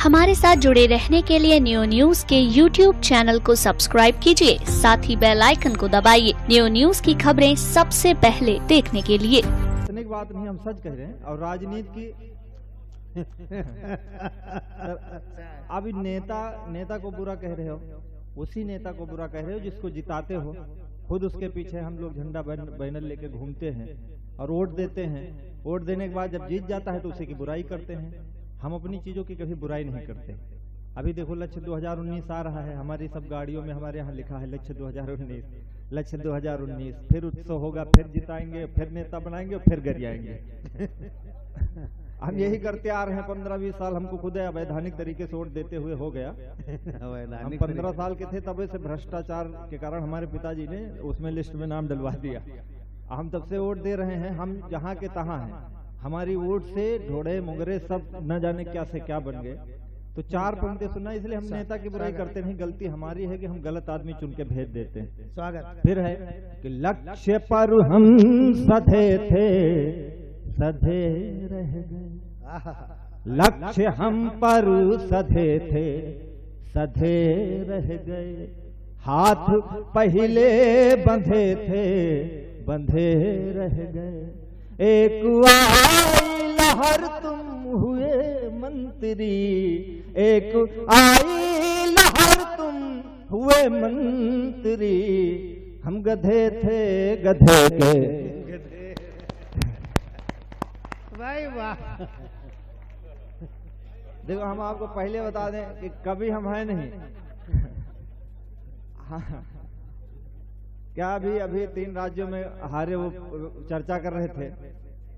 हमारे साथ जुड़े रहने के लिए न्यू न्यूज के YouTube चैनल को सब्सक्राइब कीजिए, साथ ही बेल आइकन को दबाइए न्यू न्यूज की खबरें सबसे पहले देखने के लिए। इतनी बात नहीं, हम सच कह रहे हैं। और राजनीति की अभी नेता को बुरा कह रहे हो, उसी नेता को बुरा कह रहे हो जिसको जिताते हो। खुद उसके पीछे हम लोग झंडा बैनर लेके घूमते हैं और वोट देते हैं। वोट देने के बाद जब जीत जाता है तो उसी की बुराई करते हैं। हम अपनी चीजों की कभी बुराई नहीं करते। अभी देखो लक्ष्य 2019 आ रहा है, हमारी सब गाड़ियों में हमारे यहाँ लिखा है लक्ष्य 2019, लक्ष्य 2019। फिर उत्सव होगा, फिर जिताएंगे, फिर नेता बनाएंगे, फिर गरियाएंगे। हम यही करते आ रहे हैं 15-20 साल। हमको खुद अवैधानिक तरीके से वोट देते हुए हो गया। हम 15 साल के थे तब से भ्रष्टाचार के कारण हमारे पिताजी ने उसमें लिस्ट में नाम डलवा दिया। हम तब से वोट दे रहे हैं। हम जहाँ के तहाँ हैं। हमारी वोट से ढोड़े मुंगरे सब न जाने क्या से क्या बन गए। तो 4 पंक्ति सुना, इसलिए हम नेता की बुराई करते नहीं। गलती हमारी है कि हम गलत आदमी चुन के भेज देते हैं। स्वागत फिर है कि लक्ष्य पर हम सधे थे, सधे रह गए। लक्ष्य हम पर सधे थे, सधे रह गए। हाथ पहले बंधे थे, बंधे रह गए। एक आई लहर तुम हुए मंत्री, एक आई लहर तुम हुए मंत्री। हम गधे थे, गधे के। भाई वाह। देखो हम आपको पहले बता दें कि कभी हम है नहीं। क्या अभी 3 राज्यों में हारे, वो चर्चा कर रहे थे।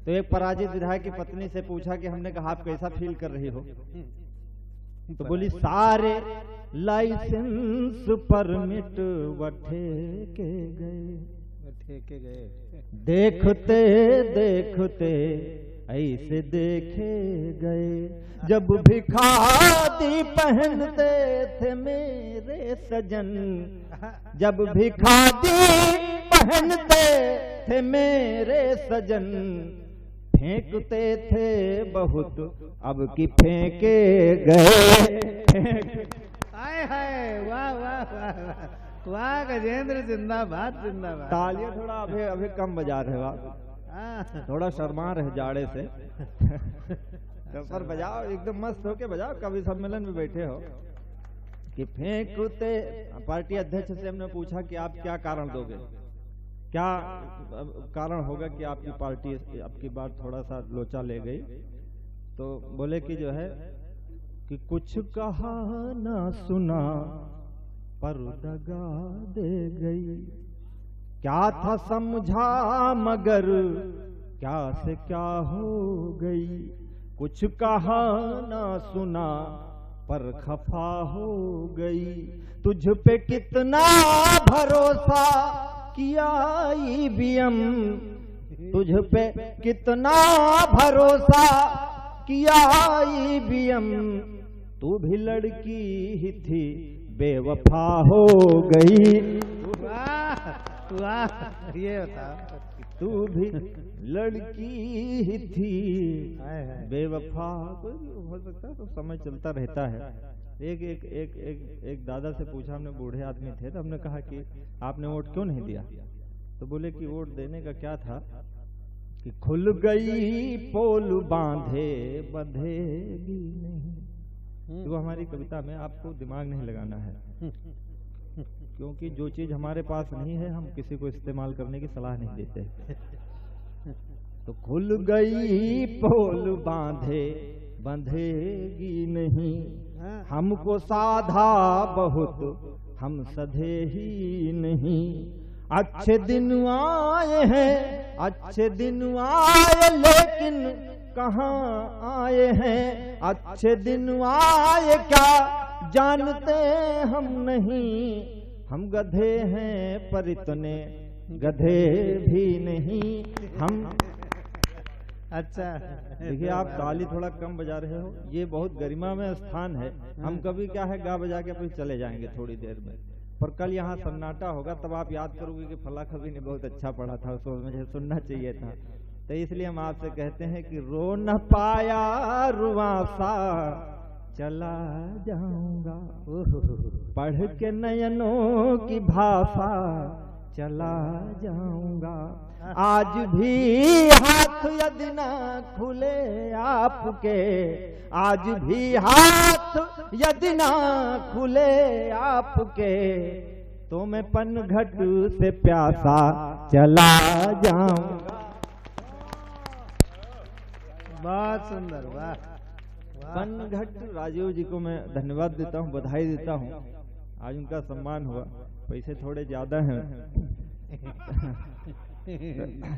तो एक पराजित विधायक की पत्नी से पूछा कि हमने कहा आप कैसा फील कर रही हो। तो बोली सारे लाइसेंस परमिट ठेके गए, देखते देखते ऐसे देखे गए। जब भी खादी पहनते थे मेरे सजन, जब भी खादी पहनते थे मेरे सजन, फेंकते थे बहुत अब की फेंके गए। हाय हाय, वाह वाह वाह वाह, गजेंद्र जिंदाबाद जिंदाबाद। तालियां थोड़ा अभी कम बजा रहे हो आप, थोड़ा शर्मा रहे जाड़े से। पर बजाओ, एकदम मस्त होके बजाओ। कवि सम्मेलन में बैठे हो कि फेंकते। पार्टी अध्यक्ष से हमने पूछा कि आप क्या कारण दोगे, क्या कारण होगा कि आपकी पार्टी आपकी बार थोड़ा सा लोचा ले गई। तो बोले कि जो है कि कुछ कहा ना सुना पर दगा दे गई। क्या था समझा मगर क्या से क्या हो गई। कुछ कहा ना सुना पर खफा हो गई। तुझ पे कितना भरोसा किया ईवीएम, तुझ पे कितना भरोसा किया ईवीएम। तू भी लड़की ही थी बेवफा हो गई। वाह वाह, ये बता, तू भी लड़की ही थी बेवफा। कोई हो सकता है, तो समय चलता रहता है। एक दादा से पूछा हमने, बूढ़े आदमी थे, तो हमने कहा कि आपने वोट क्यों नहीं दिया। तो बोले कि वोट देने का क्या था कि खुल गई पोल बांधे बंधेगी नहीं। तो हमारी कविता में आपको दिमाग नहीं लगाना है, क्योंकि जो चीज हमारे पास नहीं है हम किसी को इस्तेमाल करने की सलाह नहीं देते। तो खुल गई पोल बांधे बंधेगी नहीं। हमको साधा बहुत, हम सधे ही नहीं। अच्छे दिन आए हैं, अच्छे दिन आए, लेकिन कहाँ आए हैं। अच्छे दिन आए क्या जानते हम नहीं। हम गधे हैं पर इतने गधे भी नहीं हम। अच्छा, देखिए आप ताली थोड़ा कम बजा रहे हो, ये बहुत गरिमा में स्थान है। हम कभी क्या है गा बजा के फिर चले जाएंगे थोड़ी देर में, पर कल यहाँ सन्नाटा होगा, तब आप याद करोगे कि फला कवि ने बहुत अच्छा पढ़ा था, उसको मुझे सुनना चाहिए था। तो इसलिए हम आपसे कहते हैं कि रो न पाया रुआसा चला जाऊंगा, पढ़ के नयनों की भाषा चला जाऊंगा। आज भी हाथ यदि ना खुले आपके, आज भी हाथ यदि ना खुले आपके, तो मैं पनघट से प्यासा चला जाऊंगा। बहुत सुंदर, वाह। पनघट राजीव जी को मैं धन्यवाद देता हूँ, बधाई देता हूँ। आज उनका सम्मान हुआ, पैसे थोड़े ज्यादा हैं।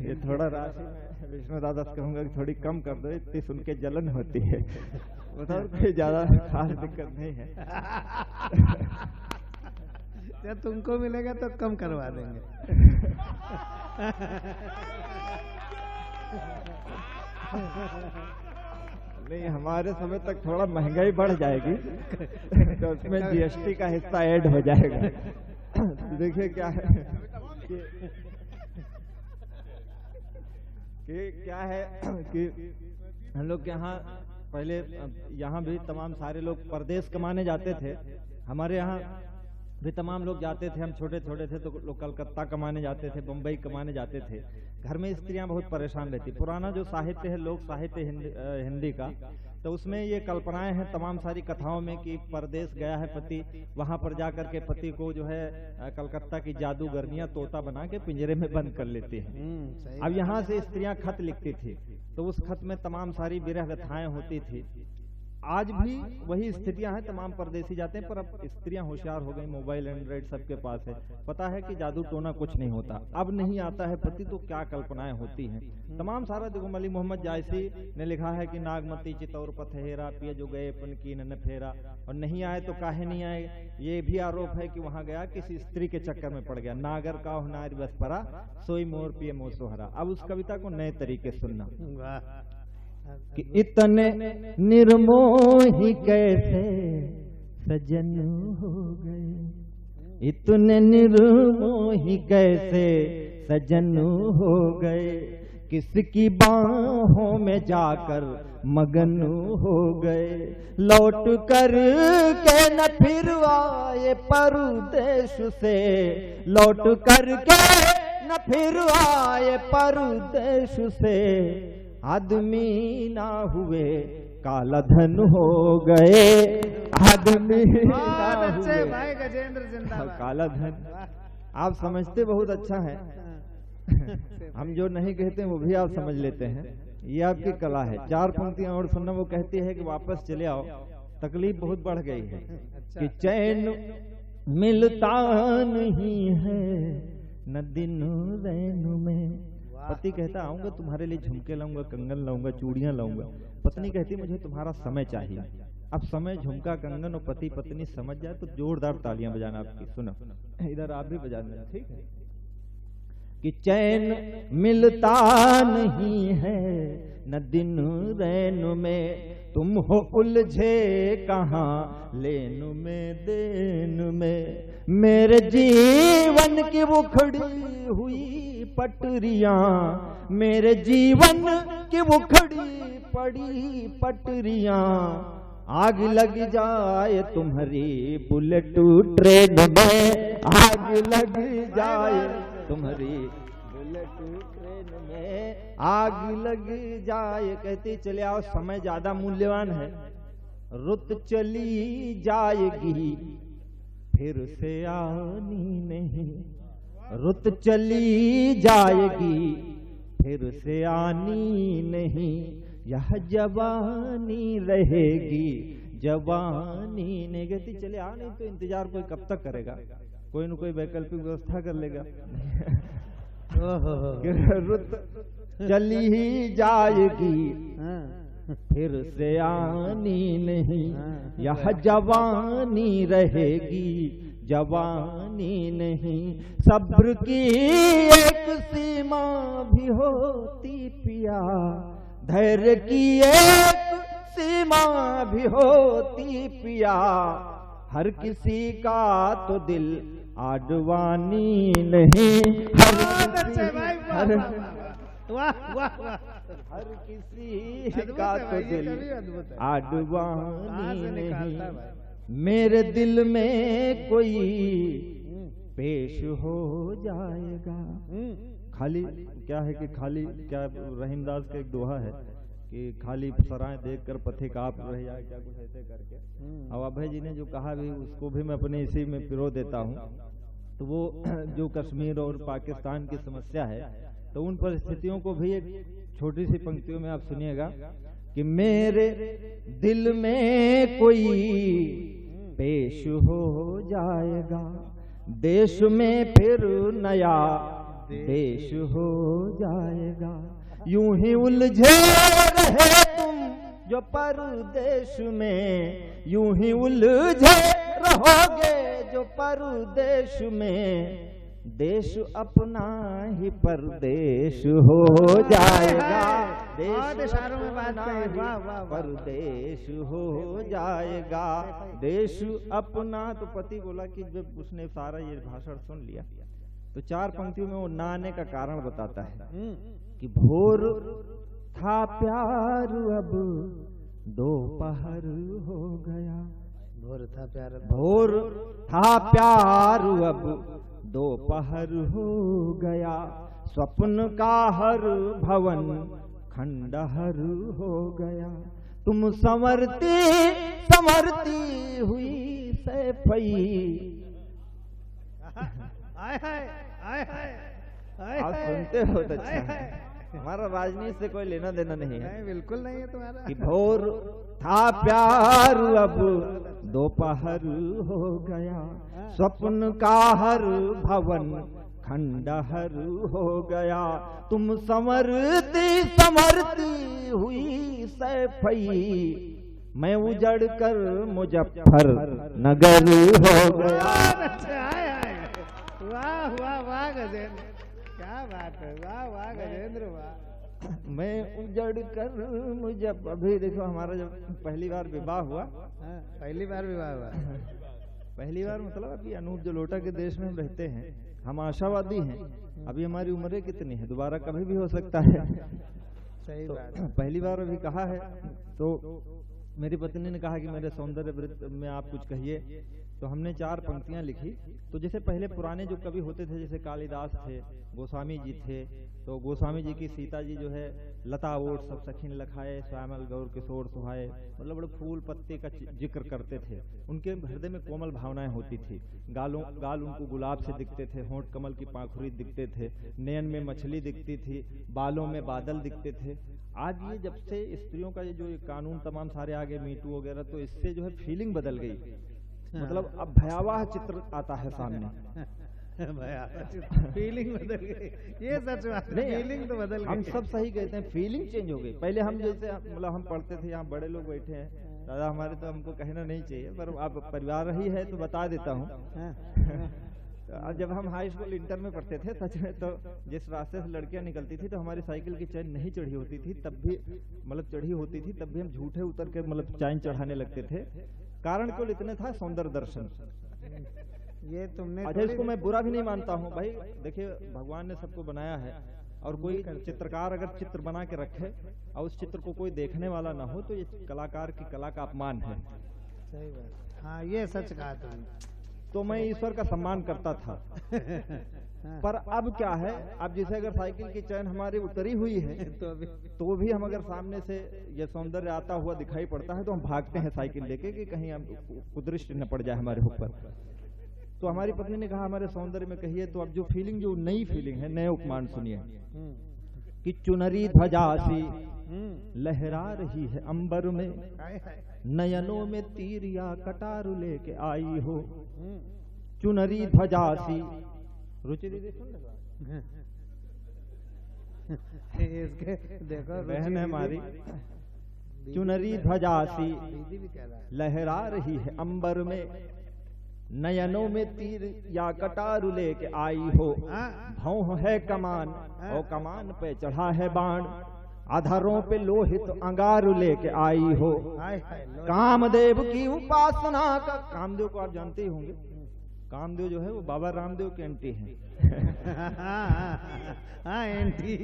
ये थोड़ा राशि में विष्णु दादा से कहूंगा कि थोड़ी कम कर दो, इतनी सुन के जलन होती है। उधर कोई ज्यादा खास दिक्कत नहीं है। जब तुमको मिलेगा तो कम करवा देंगे। नहीं, हमारे समय तक थोड़ा महंगाई बढ़ जाएगी तो उसमें जीएसटी का हिस्सा ऐड हो जाएगा। देखिए क्या है कि क्या है कि हम लोग के यहाँ पहले यहाँ भी तमाम सारे लोग परदेश कमाने जाते थे। हमारे यहाँ भी तमाम लोग जाते थे। हम छोटे छोटे थे तो लोग कलकत्ता कमाने जाते थे, बम्बई कमाने जाते थे। घर में स्त्रियां बहुत परेशान रहती। पुराना जो साहित्य है, लोक साहित्य हिंदी का, तो उसमें ये कल्पनाएं हैं तमाम सारी कथाओं में कि परदेश गया है पति, वहां पर जाकर के पति को जो है कलकत्ता की जादूगरनियां तोता बना के पिंजरे में बंद कर लेती हैं। अब यहाँ से स्त्रियां खत लिखती थी तो उस खत में तमाम सारी विरह व्यथाएं होती थी। आज भी वही स्थितियां हैं, तमाम परदेसी जाते हैं, पर अब स्त्रियां होशियार हो गई, मोबाइल एंड्रॉइड सबके पास है, पता है कि जादू टोना कुछ नहीं होता। अब नहीं आता है पति तो क्या कल्पनाएं होती हैं। तमाम सारा देखो, मलिक मोहम्मद जायसी ने लिखा है कि नागमती चितौर पथेरा, पिया जो गए पन की न फेरा, और नहीं आए तो काहे नहीं आए। ये भी आरोप है कि वहां गया किसी स्त्री के चक्कर में पड़ गया। नागर का नारी बस परा, सोई मोर पिए मोर सोहरा। अब उस कविता को नए तरीके सुनना कि इतने निर्मोही कैसे सजन हो गए, इतने निर्मोही कैसे सजन हो गए, किसकी बाहों में जाकर मगन हो गए, लौट कर के न फिर आए परदेश से, लौट कर के न फिर आए परदेश से, आदमी ना हुए काला धन हो गए, आदमी ना हुए भाई गजेंद्र जिंदाबाद, काला धन। आप समझते बहुत अच्छा है, हम जो नहीं कहते वो भी आप समझ लेते हैं। ये आपकी कला है। 4 पंक्तियां और सुनना। वो कहती है कि वापस चले आओ, तकलीफ बहुत बढ़ गई है कि चैन मिलता नहीं है न दिन रैन में। पति कहता आऊंगा तुम्हारे लिए झुमके लाऊंगा, कंगन लाऊंगा, चूड़ियां लाऊंगा। पत्नी कहती मुझे तुम्हारा समय चाहिए। अब समय, झुमका, कंगन और पति पत्नी समझ जाए तो जोरदार तालियां बजाना आपकी। सुनो, इधर आप भी बजाना, ठीक है। कि चैन मिलता नहीं है न दिन रैन में, तुम हो उलझे कहाँ लेन में देन में, मेरे जीवन की उखड़ी हुई पटरियां, मेरे जीवन की उखड़ी पड़ी पटरियां, आग लग जाए तुम्हारी बुलेट ट्रेन में, आग लग जाए तुम्हारी बुलेट ट्रेन में, आग लग जाए। कहती चले आओ, समय ज्यादा मूल्यवान है, रुत चली जाएगी फिर से आनी नहीं, रुत चली जाएगी फिर से आनी नहीं, यह जवानी रहेगी जवानी नहीं। कहती चले आ, नहीं तो इंतजार कोई कब तक करेगा, कोई न कोई वैकल्पिक व्यवस्था कर लेगा। रुत चली ही जाएगी फिर से आनी नहीं, यह जवानी रहेगी जवानी नहीं। सब्र की एक सीमा भी होती पिया, धैर्य की एक सीमा भी होती पिया, हर किसी का तो दिल आडवानी नहीं। वाह वाह वाह। हर किसी अद्भुत का है तो भाई, ये दिल कवि अद्भुत है। आडवाणी कहाँ से निकालता है नहीं, भाई? मेरे दिल में कोई पेश हो जाएगा। खाली क्या है कि खाली क्या रहीमदास का एक दोहा है कि खाली सराय देखकर पथिक आप रह जाए, क्या कुछ ऐसे करके। अब अभय जी ने जो कहा भी उसको भी मैं अपने इसी में पिरो देता हूँ। तो वो जो कश्मीर और पाकिस्तान की समस्या है, तो उन परिस्थितियों को भी एक छोटी सी पंक्तियों में आप सुनिएगा कि मेरे दिल में कोई पेश हो जाएगा, देश में फिर नया देश हो जाएगा। यूं ही उलझे रहे तुम जो परदेश में, यूं ही उलझे रहोगे जो परदेश में, देश अपना ही परदेश हो जाएगा। बहुत इशारों में बात अपना कही, ही वाह, वाह, वाह। परदेश हो जाएगा, देश अपना। तो पति बोला कि जब उसने सारा ये भाषण सुन लिया तो 4 पंक्तियों में वो ना आने का कारण बताता है कि भोर था प्यार अब दोपहर हो गया, भोर था प्यार, भोर था प्यार अब दोपहर हो गया, स्वप्न का हर भवन खंडहर हो गया, तुम संवरती संवरती हुई सैफई। आय हाय आय हाय आय आप हाय। सुनते हो तो आय अच्छा हाय। है। हमारा राजनीति से कोई लेना देना नहीं है नहीं, बिल्कुल नहीं है तुम्हारा। कि भोर था प्यार अब दोपहर हो गया, स्वप्न का हर भवन खंडहर हो गया, तुम संवरती संवरती हुई सैफई, मैं उजड़ कर मुजफ्फर नगर हो गया। अच्छा, आय हाय, वाह वाह वाह गजेंद्र, क्या बात है, वाह वाह गजेंद्र वाह। मैं उजड़ कर मुजफ्फर। अभी देखो हमारा जब पहली बार विवाह हुआ, हाँ, पहली बार विवाह हुआ। पहली बार मतलब अभी अनूप जलोटा के देश में हम रहते हैं, हम आशावादी हैं। अभी हमारी उम्रें कितनी है, दोबारा कभी भी हो सकता है। सही तो बात है। पहली बार अभी कहा है तो मेरी पत्नी ने कहा कि मेरे सौंदर्य वृत्त में आप कुछ कहिए। तो हमने 4 पंक्तियां लिखी। तो जैसे पहले पुराने जो कवि होते थे, जैसे कालिदास थे, गोस्वामी जी थे, तो गोस्वामी जी की सीता जी जो है लता ओट सब सखीन लखाए, श्यामल गौर किशोर सुहाए, मतलब बड़े फूल पत्ते का जिक्र करते थे। उनके हृदय में कोमल भावनाएं होती थी, गाल उनको गुलाब से दिखते थे, होंठ कमल की पाखुरी दिखते थे, नयन में मछली दिखती थी, बालों में बादल दिखते थे। आज ये जब से स्त्रियों का ये जो कानून तमाम सारे आगे, मीटू वगैरह, तो इससे जो है फीलिंग बदल गई। मतलब अब भयावह चित्र आता है सामने। फीलिंग बदल गई, ये सच बात है, फीलिंग तो बदल गई। हम सब सही कहते हैं, फीलिंग चेंज हो गई। पहले हम जैसे मतलब हम पढ़ते थे, यहाँ बड़े लोग बैठे हैं, दादा हमारे, तो हमको कहना नहीं चाहिए, पर आप परिवार ही है तो बता देता हूँ। तो जब हम हाई स्कूल इंटर में पढ़ते थे, सच में, तो जिस रास्ते से लड़कियां निकलती थी तो हमारी साइकिल की चैन नहीं चढ़ी होती थी, तब भी मतलब चढ़ी होती थी, तब भी हम झूठे उतर के मतलब चैन चढ़ाने लगते थे। कारण केवल इतने था, सौंदर्य दर्शन। ये तुमने अच्छा, इसको मैं बुरा भी नहीं मानता हूँ भाई। देखिए, भगवान ने सबको बनाया है, और कोई चित्रकार अगर चित्र बना के रखे और उस चित्र को कोई देखने वाला ना हो, तो ये कलाकार की कला का अपमान है। सही बात, हाँ, ये सच कहा तुमने। तो मैं ईश्वर का सम्मान करता था। पर अब क्या है, अब जैसे अगर साइकिल की चैन हमारी उतरी हुई है, तो भी हम अगर सामने से ये सौंदर्य आता हुआ दिखाई पड़ता है, तो हम भागते हैं साइकिल लेके कि कहीं हम कुदृष्टि न पड़ जाए हमारे ऊपर। तो हमारी पत्नी ने कहा हमारे सौंदर्य में कहिए। तो अब जो फीलिंग, जो नई फीलिंग है, नए उपमान सुनिए कि चुनरी ध्वजासी लहरा रही है अंबर में, नयनों में तीर या कटार लेके आई हो, चुनरी ध्वजासी। रुचि दीदी सुन रहे इसके देखो, बहन है हमारी। चुनरी ध्वजासी दीदी भी कह रहा है। लहरा रही है अंबर में, नयनों में तीर या कटार लेके आई हो, भौं है कमान और कमान पे चढ़ा है बाण, अधरों पे लोहित अंगार लेके आई हो, कामदेव की उपासना का। कामदेव को आप जानते ही होंगे, कामदेव जो है वो बाबा रामदेव के एंटी हैं। हाँ, एंटी।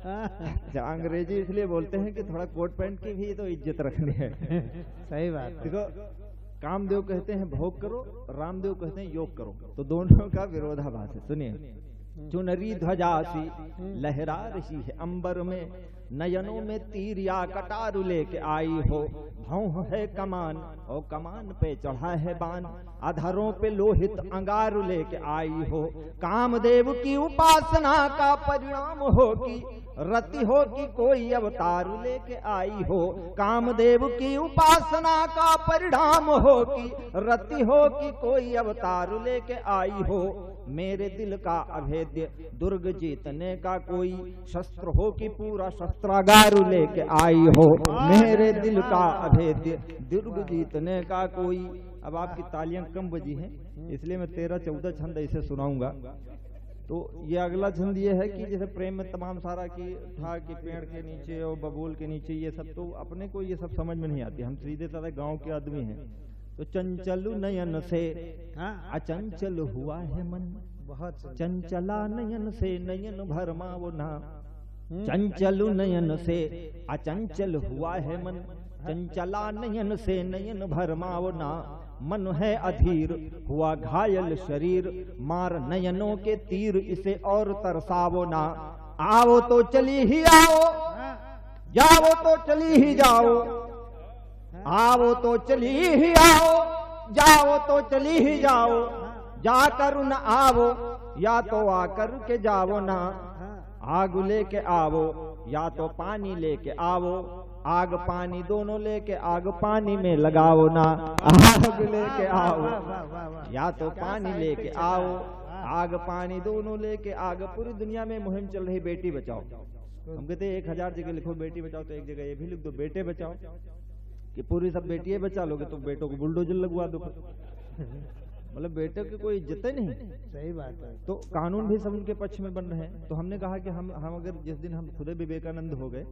अच्छा, अंग्रेजी इसलिए बोलते हैं कि थोड़ा कोट पैंट की भी तो इज्जत रखनी है। सही बात है। देखो, कामदेव कहते हैं भोग करो, रामदेव कहते हैं योग करो, तो दोनों का विरोधाभास है। सुनिए, चुनरी ध्वजासी लहरा रही है अंबर में, नयनों में तीर या कटारू लेके आई हो, भौं है कमान और कमान पे चढ़ा है बाण, अधरों पे लोहित अंगार लेके आई हो, कामदेव की उपासना का परिणाम हो कि रति हो कि कोई अवतार लेके आई हो, कामदेव की उपासना का परिणाम हो कि रति हो कि कोई अवतार लेके आई हो, मेरे दिल का अभेद्य दुर्ग जीतने का कोई शस्त्र हो कि पूरा शस्त्रागार लेके आई हो, मेरे दिल का अभेद्य दुर्ग जीतने का कोई। अब आपकी तालियां कम बजी हैं, इसलिए मैं 13-14 छंद ऐसे सुनाऊंगा। तो ये अगला छंद ये है कि जैसे प्रेम में तमाम सारा की था कि पेड़ के नीचे और बबूल के नीचे, ये सब तो अपने को ये सब समझ में नहीं आती, हम सीधे साधे गांव के आदमी हैं। तो चंचल नयन से अचंचल हुआ है मन, बहुत चंचला नयन से नयन भरमाओ ना, चंचल नयन से अचंचल हुआ है मन, चंचला नयन से नयन भरमाओ ना, मन है अधीर हुआ घायल शरीर, मार नयनों के तीर इसे और तरसावो ना, आओ तो चली ही आओ, जाओ तो चली ही जाओ, आओ तो चली ही आओ, जाओ तो चली ही जाओ, जाकर न आओ या तो आकर के जाओ ना, आग लेके आओ या तो पानी लेके आओ, आग पानी दोनों लेके आग पानी में लगाओ ना, आग लेके आओ या तो पानी लेके आओ, आग पानी दोनों लेके आग। पूरी दुनिया में मुहिम चल रही बेटी बचाओ, हम कहते हैं 1000 जगह लिखो बेटी बचाओ, तो एक जगह ये भी लिख दो बेटे बचाओ, कि पूरी सब बेटियां बचा लोगे तो बेटों को बुलडोजर लगवा दो, मतलब बेटे की कोई इज्जत नहीं। सही बात है। तो कानून भी सब उनके पक्ष में बन रहे हैं। तो हमने कहा कि हम अगर जिस दिन हम खुद विवेकानंद हो गए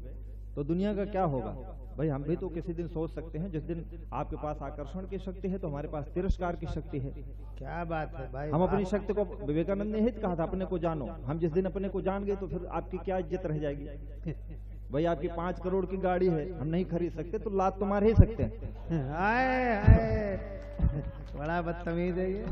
तो दुनिया का क्या होगा। भाई हम भी तो किसी दिन सोच सकते हैं, जिस दिन आपके पास आकर्षण की शक्ति है तो हमारे पास तिरस्कार की शक्ति है। क्या बात है भाई। हम अपनी शक्ति को, विवेकानंद ने हित कहा था अपने को जानो, हम जिस दिन अपने को जान गए तो फिर आपकी क्या इज्जत रह जाएगी। भाई आपकी 5 करोड़ की गाड़ी है, हम नहीं खरीद सकते तो लात तो मार ही सकते हैं। हाय हाय, बड़ा बदतमीज है ये।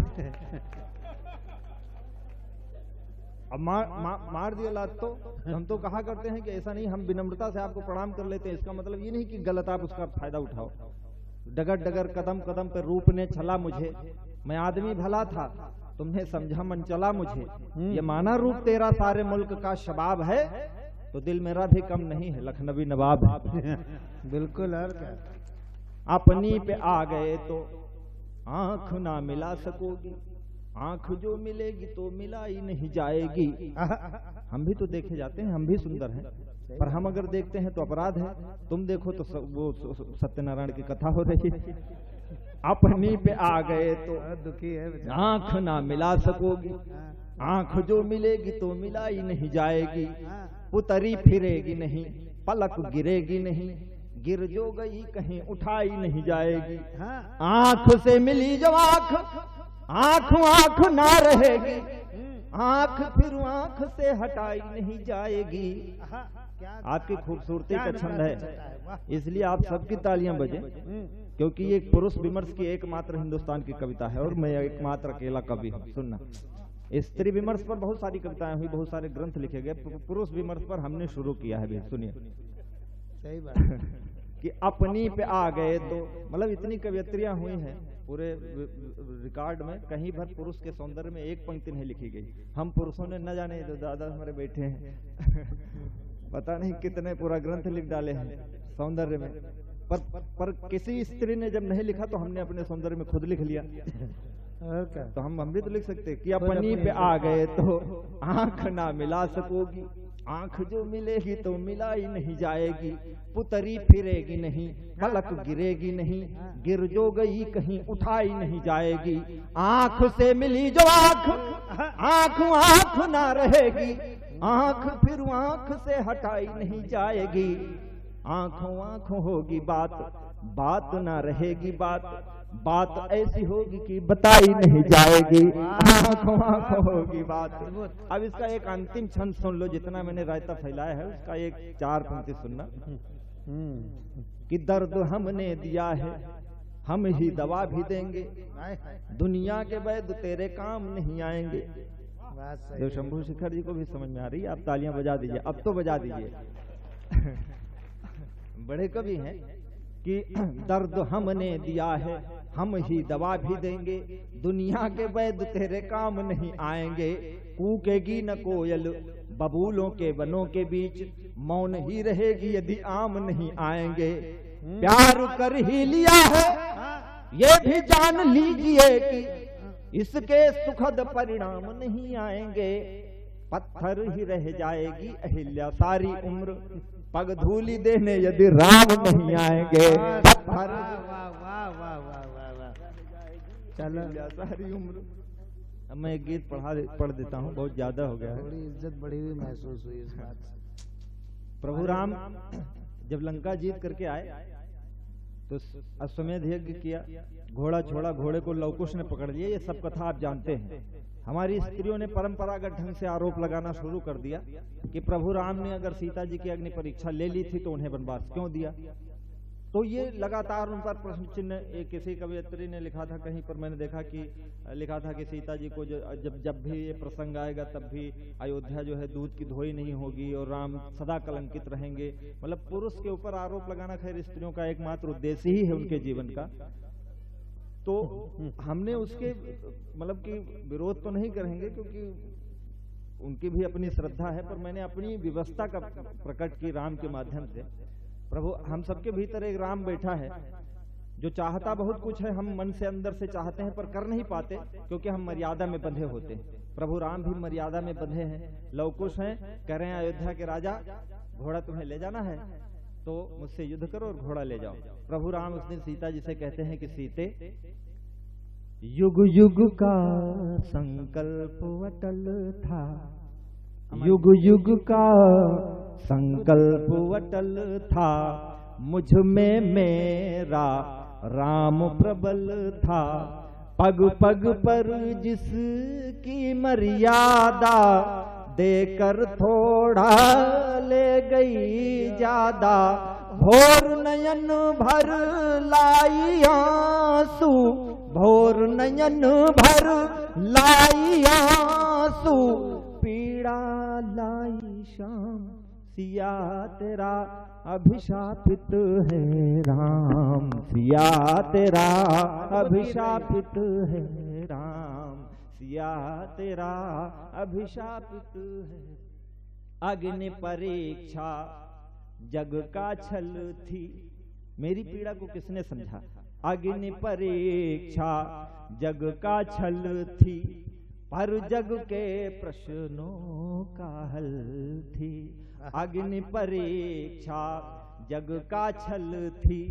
अब मार दिया लात तो हम तो कहा करते हैं कि ऐसा नहीं, हम विनम्रता से आपको प्रणाम कर लेते हैं। इसका मतलब ये नहीं कि गलत आप उसका फायदा उठाओ। डगर डगर कदम कदम पे रूप ने छला मुझे, मैं आदमी भला था तुमने समझा मन चला मुझे, ये माना रूप तेरा सारे मुल्क का शबाब है, तो दिल मेरा भी कम नहीं है लखनवी नवाब। बिल्कुल। और क्या, अपनी पे आ गए तो आंख ना मिला सकोगी, आंख जो मिलेगी तो मिलाई नहीं जाएगी। हम भी तो देखे जाते हैं, हम भी सुंदर हैं, पर हम अगर देखते हैं तो अपराध है। तुम देखो तो वो सत्यनारायण की कथा हो रही है। अपनी पे आ गए तो दुखी है, आंख ना मिला सकोगी, आंख जो मिलेगी तो मिलाई नहीं जाएगी। पुतरी फिरेगी नहीं, पलक गिरेगी नहीं, गिर जो गई कहीं उठाई नहीं जाएगी। आंख से मिली जो आंख, आंख आंख ना रहेगी, आंख फिर आंख से हटाई नहीं जाएगी। आपकी खूबसूरती का छंद है, इसलिए आप सबकी तालियां बजे, क्योंकि ये पुरुष विमर्श की एकमात्र हिंदुस्तान की कविता है और मैं एकमात्र अकेला कवि हूँ। सुनना, स्त्री विमर्श पर बहुत सारी कविताएं हुई, बहुत सारे ग्रंथ लिखे गए, पुरुष विमर्श पर हमने शुरू किया है भी। सुनिए, सही बात कि अपनी पे आ गए तो, मतलब इतनी कवियत्रियां हुई हैं पूरे रिकॉर्ड में, कहीं भर पुरुष के सौंदर्य में एक पंक्ति नहीं लिखी गई। हम पुरुषों ने न जाने जो दादा हमारे बैठे हैं पता नहीं कितने पूरा ग्रंथ लिख डाले हैं सौंदर्य में, पर किसी स्त्री ने जब नहीं लिखा तो हमने अपने सौंदर्य में खुद लिख लिया। तो हम भी तो लिख सकते कि अपनी पे आ गए तो आंख ना मिला सकोगी, आंख जो मिलेगी तो मिलाई नहीं जाएगी। पुतरी फिरेगी नहीं, पलक गिरेगी नहीं, गिर जो गई कहीं उठाई नहीं जाएगी। आंख से मिली जो आंख, आंख आंख ना रहेगी, आंख फिर आंख से हटाई नहीं जाएगी। आंखों आंखों होगी बात, बात ना रहेगी बात, बात ऐसी होगी कि बताई नहीं जाएगी, आंखों आंखों होगी बात। अब इसका एक अंतिम छंद सुन लो, जितना मैंने रायता फैलाया है उसका एक 4 पंक्ति सुनना। कि दर्द हमने दिया है हम ही दवा भी देंगे, दुनिया के वैद्य तेरे काम नहीं आएंगे। जो शंभू शिखर जी को भी समझ में आ रही है, आप तालियां बजा दीजिए, अब तो बजा दीजिए। बड़े कवि हैं कि दर्द हमने दिया है हम ही दवा भी देंगे, दुनिया के वैद्य तेरे काम नहीं आएंगे। कूकेगी न कोयल बबूलों के वनों के बीच, मौन ही रहेगी यदि आम नहीं आएंगे। प्यार कर ही लिया है ये भी जान लीजिए कि इसके सुखद परिणाम नहीं आएंगे। पत्थर ही रह जाएगी अहिल्या सारी उम्र, पग धूली देने यदि राम नहीं आएंगे। पत्थर चलो सारी उम्र। अब मैं एक गीत पढ़ देता हूँ, बहुत ज्यादा हो गया है। थोड़ी इज्जत बढ़ी हुई महसूस हुई इस बात से। प्रभु राम जब लंका जीत करके आए तो अश्वमेध यज्ञ किया, घोड़ा छोड़ा, घोड़े को लवकुश ने पकड़ लिया। ये सब कथा आप जानते हैं। हमारी स्त्रियों ने परंपरागत ढंग से आरोप लगाना शुरू कर दिया कि प्रभु राम ने अगर सीता जी की अग्नि परीक्षा ले ली थी तो उन्हें वनवास क्यों दिया। तो ये लगातार उन पर प्रश्न चिन्ह। किसी कवयित्री ने लिखा था, कहीं पर मैंने देखा कि लिखा था कि सीता जी को जब भी ये प्रसंग आएगा तब भी अयोध्या जो है दूध की धोई नहीं होगी और राम सदा कलंकित रहेंगे। मतलब पुरुष के ऊपर आरोप लगाना खैर स्त्रियों का एकमात्र उद्देश्य ही है उनके जीवन का। तो हमने उसके मतलब कि विरोध तो नहीं करेंगे क्योंकि उनकी भी अपनी श्रद्धा है, पर मैंने अपनी व्यवस्था का प्रकट की राम के माध्यम से। प्रभु हम सबके भीतर एक राम बैठा है जो चाहता बहुत कुछ है, हम मन से अंदर से चाहते हैं पर कर नहीं पाते क्योंकि हम मर्यादा में बंधे होते हैं। प्रभु राम भी मर्यादा में बंधे हैं, लवकुश हैं, कह रहे हैं अयोध्या के राजा घोड़ा तुम्हें ले जाना है तो मुझसे युद्ध करो और घोड़ा ले जाओ। प्रभु राम उस दिन सीता जी से कहते हैं कि सीते, युग युग का संकल्प अटल था, युग युग का संकल्प अटल था, मुझ में मेरा राम प्रबल था। पग पग पर जिसकी मर्यादा, देकर थोड़ा ले गई ज्यादा। भोर नयन भर लाई आंसू, भोर नयन भर लाई आंसू, पीड़ा लाई शाम, सिया तेरा अभिशापित है राम, सिया तेरा अभिशापित है राम, सिया तेरा अभिशापित है। अग्नि परीक्षा जग का छल थी, मेरी पीड़ा को किसने समझा। अग्नि परीक्षा जग का छल थी, पर जग के प्रश्नों का हल थी। अग्नि परीक्षा जग का छल थी,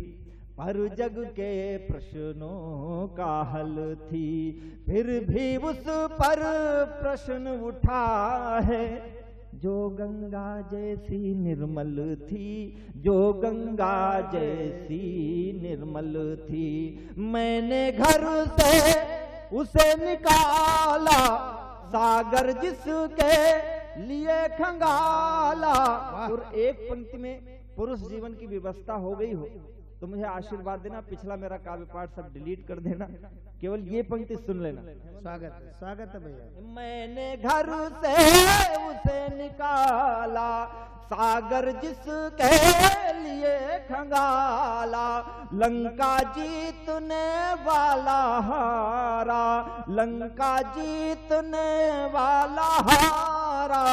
पर जग के प्रश्नों का हल थी। फिर भी उस पर प्रश्न उठा है, जो गंगा जैसी निर्मल थी, जो गंगा जैसी निर्मल थी। मैंने घर से उसे निकाला, सागर जिसके लिए खंगाला। और एक पंक्ति में पुरुष जीवन की व्यवस्था हो गई हो तो मुझे आशीर्वाद देना, पिछला मेरा काव्य पाठ सब डिलीट कर देना, केवल ये पंक्ति सुन लेना। स्वागत है भैया। मैंने घर से उसे निकाला, सागर जिसके लिए खंगाला। लंका जीतने वाला हारा, लंका जीतने वाला हारा।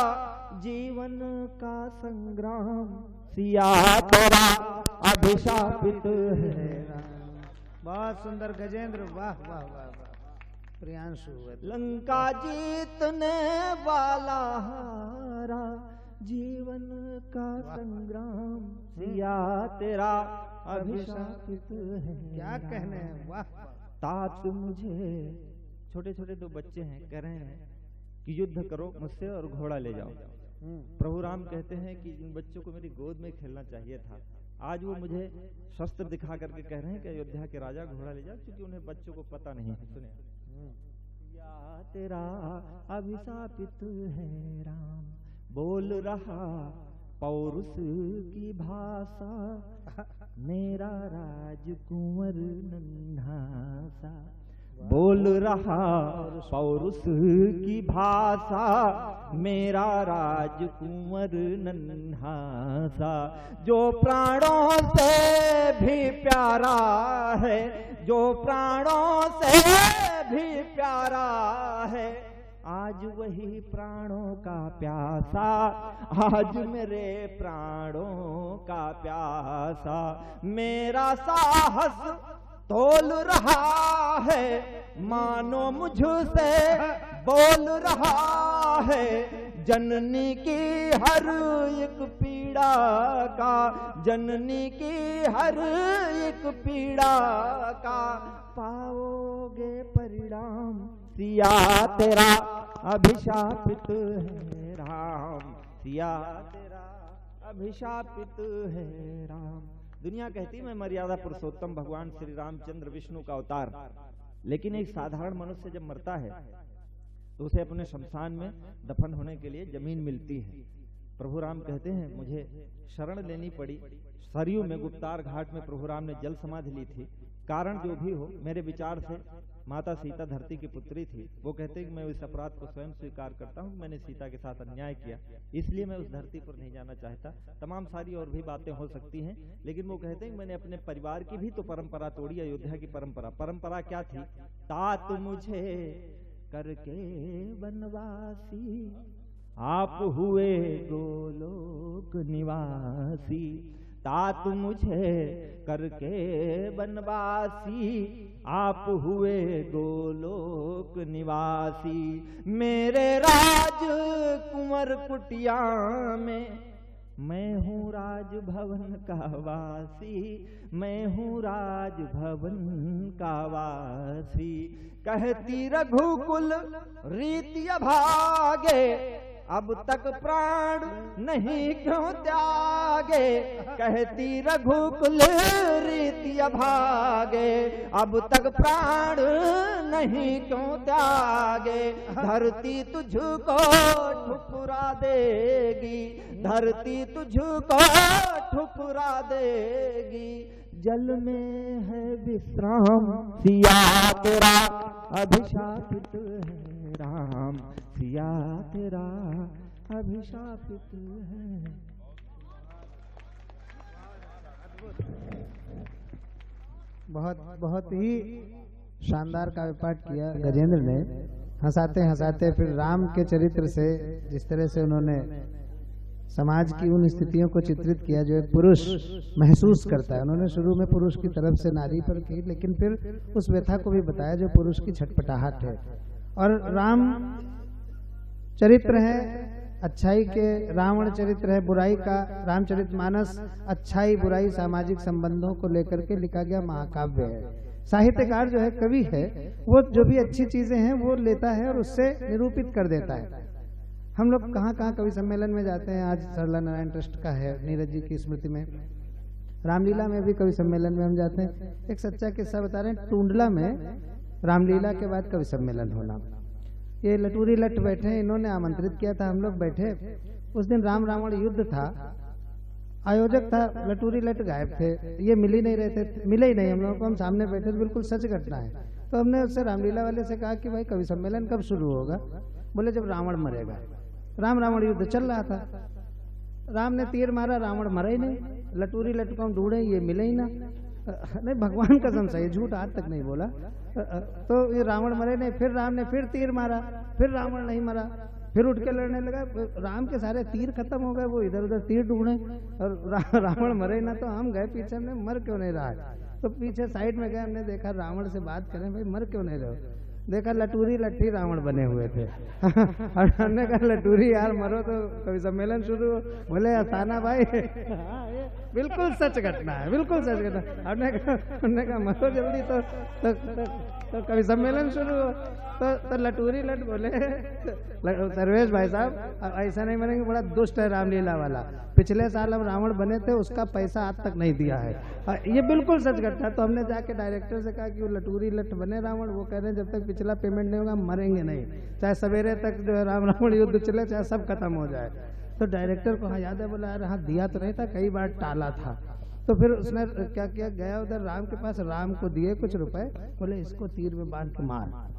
जीवन का संग्राम सिया तेरा अभिशापित है। बहुत सुंदर गजेंद्र, वाह वाह वाह वाह। प्रियांशु, लंका जीतने वाला हारा, जीवन का संग्राम सिया तेरा अभिशापित है। क्या कहने हैं, वाह। तात मुझे, छोटे छोटे 2 बच्चे हैं, कह रहे हैं कि युद्ध करो मुझसे और घोड़ा ले जाओ। प्रभु राम कहते हैं कि इन बच्चों को मेरी गोद में खेलना चाहिए था, आज वो मुझे शस्त्र दिखा करके कह रहे हैं कि अयोध्या के राजा घोड़ा ले जा, क्योंकि उन्हें बच्चों को पता नहीं है। सुने, या तेरा अभिशापित है राम, बोल रहा पौरुष की भाषा, मेरा राजकुंवर नन्हा सा। बोल रहा पौरुष की भाषा, मेरा राजकुंवर नन्हा सा। जो प्राणों से भी प्यारा है, जो प्राणों से भी प्यारा है, आज वही प्राणों का प्यासा, आज मेरे प्राणों का प्यासा। मेरा साहस तोल रहा है, मानो मुझसे बोल रहा है। जननी की हर एक पीड़ा का, जननी की हर एक पीड़ा का पाओगे परिणाम। सिया तेरा अभिशापित है राम, सिया तेरा अभिशापित है राम। दुनिया कहती मैं मर्यादा पुरुषोत्तम भगवान श्री रामचंद्र विष्णु का अवतार, लेकिन एक साधारण मनुष्य जब मरता है तो उसे अपने शमशान में दफन होने के लिए जमीन मिलती है। प्रभु राम कहते हैं मुझे शरण लेनी पड़ी, सरयू में गुप्तार घाट में प्रभु राम ने जल समाधि ली थी। कारण जो भी हो, मेरे विचार से माता सीता धरती की पुत्री थी। वो कहते हैं कि मैं इस अपराध को स्वयं स्वीकार करता हूँ, मैंने सीता के साथ अन्याय किया, इसलिए मैं उस धरती पर नहीं जाना चाहता। तमाम सारी और भी बातें हो सकती हैं, लेकिन वो कहते हैं कि मैंने अपने परिवार की भी तो परंपरा तोड़ी, अयोध्या की परंपरा। परंपरा क्या थी? तात मुझे करके वनवासी, आप हुए गोलोक निवासी। तात मुझे करके वनवासी, आप हुए गोलोक निवासी। मेरे राज कुंवर कुटिया में मैं हूँ राजभवन का वासी, मैं हूँ राजभवन का वासी। कहती रघुकुल रीति अभागे, अब तक प्राण नहीं क्यों त्यागे। कहती रघुकुल रीति अभागे, अब तक प्राण नहीं क्यों त्यागे। धरती तुझको ठुकरा देगी, धरती तुझको ठुकरा देगी। जल में है विश्राम, सिया तेरा अभिशापित है राम, सिया तेरा अभिशापित है। बहुत बहुत ही शानदार काव्य पाठ किया गजेंद्र ने। हंसाते हंसाते फिर राम के चरित्र से जिस तरह से उन्होंने समाज की उन स्थितियों को चित्रित किया जो एक पुरुष महसूस करता है। उन्होंने शुरू में पुरुष की तरफ से नारी पर की, लेकिन फिर उस व्यथा को भी बताया जो पुरुष की छटपटाहट है। और राम चरित्र है अच्छाई के, रावण चरित्र है बुराई का। रामचरितमानस अच्छाई बुराई सामाजिक संबंधों को लेकर के लिखा गया महाकाव्य है। साहित्यकार जो है, कवि है, वो जो भी अच्छी चीजें हैं वो लेता है और उससे निरूपित कर देता है। हम लोग कहाँ कहाँ कवि सम्मेलन में जाते हैं। आज सरला नारायण ट्रस्ट का है, नीरज जी की स्मृति में। रामलीला में भी कवि सम्मेलन में हम जाते हैं। एक सच्चा किस्सा बता रहे हैं, टूंडला में रामलीला के बाद कवि सम्मेलन होना। ये लटूरी लट बैठे, इन्होंने आमंत्रित किया था, हम लोग बैठे। उस दिन राम रावण युद्ध था, आयोजक था, लटूरी लट गायब थे, ये मिल ही नहीं रहे थे, मिले ही नहीं हम लोगों को। हम सामने बैठे थे, बिल्कुल सच घटना है। तो हमने उससे रामलीला वाले से कहा कि भाई कवि सम्मेलन कब शुरू होगा? बोले जब रावण मरेगा। राम रावण युद्ध चल रहा था, राम ने तीर मारा, रावण मरा ही नहीं। लटूरी लट को हम ढूंढे, ये मिले ही ना। नहीं, भगवान कसम से, ये झूठ आज तक नहीं बोला। तो ये रावण मरे नहीं। फिर राम ने फिर तीर मारा, फिर रावण नहीं मरा, फिर उठ के लड़ने लगा। राम के सारे तीर खत्म हो गए, वो इधर उधर तीर ढूंढे और रावण मरे ना। तो हम गए पीछे, हमने मर क्यों नहीं रहा। तो पीछे साइड में गए, हमने देखा रावण से बात करें, भाई मर क्यों नहीं रहे। देखा लटूरी लट्ठी रावण बने हुए थे। और हमने कहा लटूरी यार मरो तो कवि सम्मेलन शुरू हो। बोले अस्थाना भाई हाँ ये बिल्कुल सच घटना है, बिल्कुल सच घटना। हमने कहा मरो जल्दी तो कवि सम्मेलन शुरू हो। तो लटूरी लट बोले सर्वेश भाई साहब ऐसा नहीं बनेंगे, बड़ा दुष्ट है रामलीला वाला। पिछले साल हम रावण बने थे, उसका पैसा आज तक नहीं दिया है। ये बिल्कुल सच घटना। तो हमने जाके डायरेक्टर से कहा कि वो लटूरी लट बने रावण, वो कह रहे हैं जब तक पिछला पेमेंट नहीं होगा मरेंगे नहीं, चाहे सवेरे तक जो है राम रावण युद्ध चले, चाहे सब खत्म हो जाए। तो डायरेक्टर को हाँ याद है, बोला यार हाँ दिया तो नहीं था, कई बार टाला था। तो फिर उसने क्या किया, गया उधर राम के पास, राम को दिए कुछ रुपए, बोले इसको तीर में बांध के मार।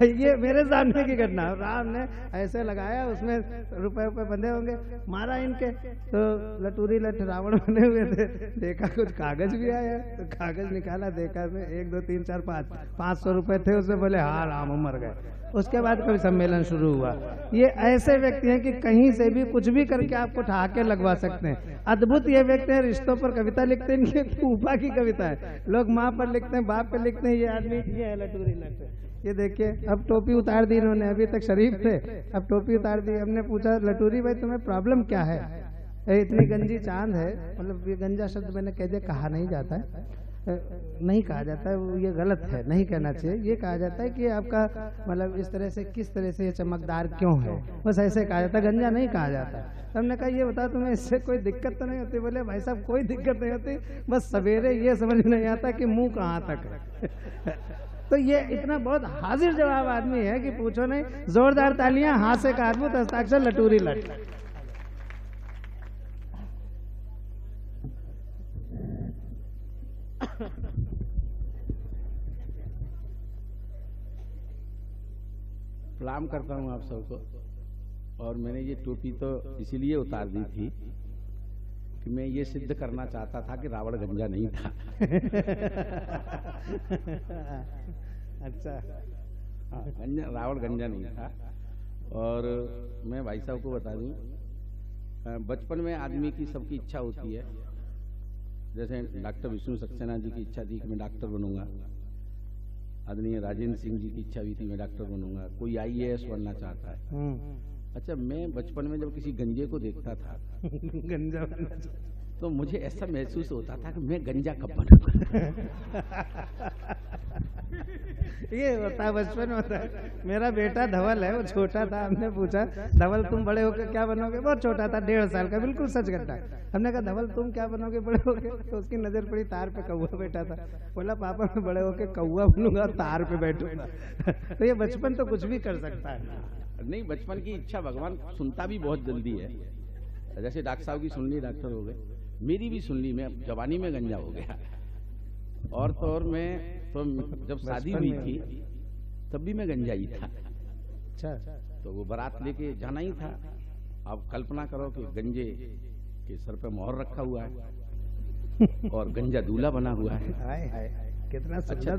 ये मेरे सामने की घटना। राम ने ऐसे लगाया, उसमें रुपए बंधे होंगे, मारा इनके। तो लटूरी लट रावण बने हुए थे। देखा कुछ कागज भी आया, तो कागज निकाला, देखा 1 2 3 4 500 रुपए थे उसमें। बोले हाँ राम मर गए। उसके बाद कवि सम्मेलन शुरू हुआ। ये ऐसे व्यक्ति हैं कि कहीं से भी कुछ भी करके आपको ठहाके लगवा सकते हैं। अद्भुत ये व्यक्ति हैं, रिश्तों पर कविता लिखते हैं, इनकी फूफा की कविता है। लोग माँ पर लिखते हैं, बाप पर लिखते हैं। ये आदमी ये है लटूरी लट। ये देखिए अब टोपी उतार दी इन्होंने, अभी तक शरीफ थे, अब टोपी उतार दी। हमने पूछा लटूरी भाई तुम्हें प्रॉब्लम क्या है, इतनी गंजी चांद है। मतलब ये गंजा शब्द मैंने कह दिया, कहा नहीं जाता है, नहीं कहा जाता है, ये गलत है, नहीं कहना चाहिए। ये कहा जाता है कि आपका मतलब इस तरह से, किस तरह से ये चमकदार क्यों है, बस ऐसे कहा जाता है, गंजा नहीं कहा जाता। हमने कहा ये बता तुम्हें इससे कोई दिक्कत तो नहीं होती। बोले भाई साहब कोई दिक्कत नहीं होती, बस सवेरे ये समझ नहीं आता कि मुंह कहाँ तक है। तो ये इतना बहुत हाजिर जवाब आदमी है कि पूछो नहीं। जोरदार तालियां, हाथ से का अद्भुत हस्ताक्षर लटूरी लट। प्रणाम करता हूं आप सबको। और मैंने ये टोपी तो इसीलिए उतार दी थी कि मैं ये सिद्ध करना चाहता था कि रावण गंजा नहीं था। अच्छा हाँ, रावण गंजा नहीं था। और मैं भाई साहब को बता दूं, बचपन में आदमी की सबकी इच्छा होती है। जैसे डॉक्टर विष्णु सक्सेना जी की इच्छा थी कि मैं डॉक्टर बनूंगा, आदरणीय राजेंद्र सिंह जी की इच्छा भी थी मैं डॉक्टर बनूंगा, कोई IAS बनना चाहता है। अच्छा, मैं बचपन में जब किसी गंजे को देखता था गंजा तो मुझे ऐसा महसूस होता था कि मैं गंजा कब बनूंगा। ये होता है बचपन में होता है। मेरा बेटा धवल है, वो छोटा था, हमने पूछा धवल तुम बड़े होकर क्या बनोगे, बहुत छोटा था 1.5 साल का, बिल्कुल सच घटना। हमने कहा धवल तुम क्या बनोगे बड़े होकर, तो उसकी नजर पड़ी तार पे कौवा बैठा था। बोला पापा मैं बड़े होकर कौवा बनूंगा, तार पे बैठूंगा। तो ये बचपन तो कुछ भी कर सकता है। नहीं, बचपन की इच्छा भगवान सुनता भी बहुत जल्दी है। जैसे डॉक्टर साहब की सुन ली, डॉक्टर हो गए, मेरी भी सुन ली, मैं जवानी में गंजा हो गया। और तो और मैं तो जब शादी हुई थी तब भी मैं गंजा ही था। अच्छा, तो वो बारात लेके जाना ही था। आप कल्पना करो कि गंजे के सर पे मोहर रखा हुआ है और गंजा दूल्हा बना हुआ है। हाय हाय कितना अच्छा,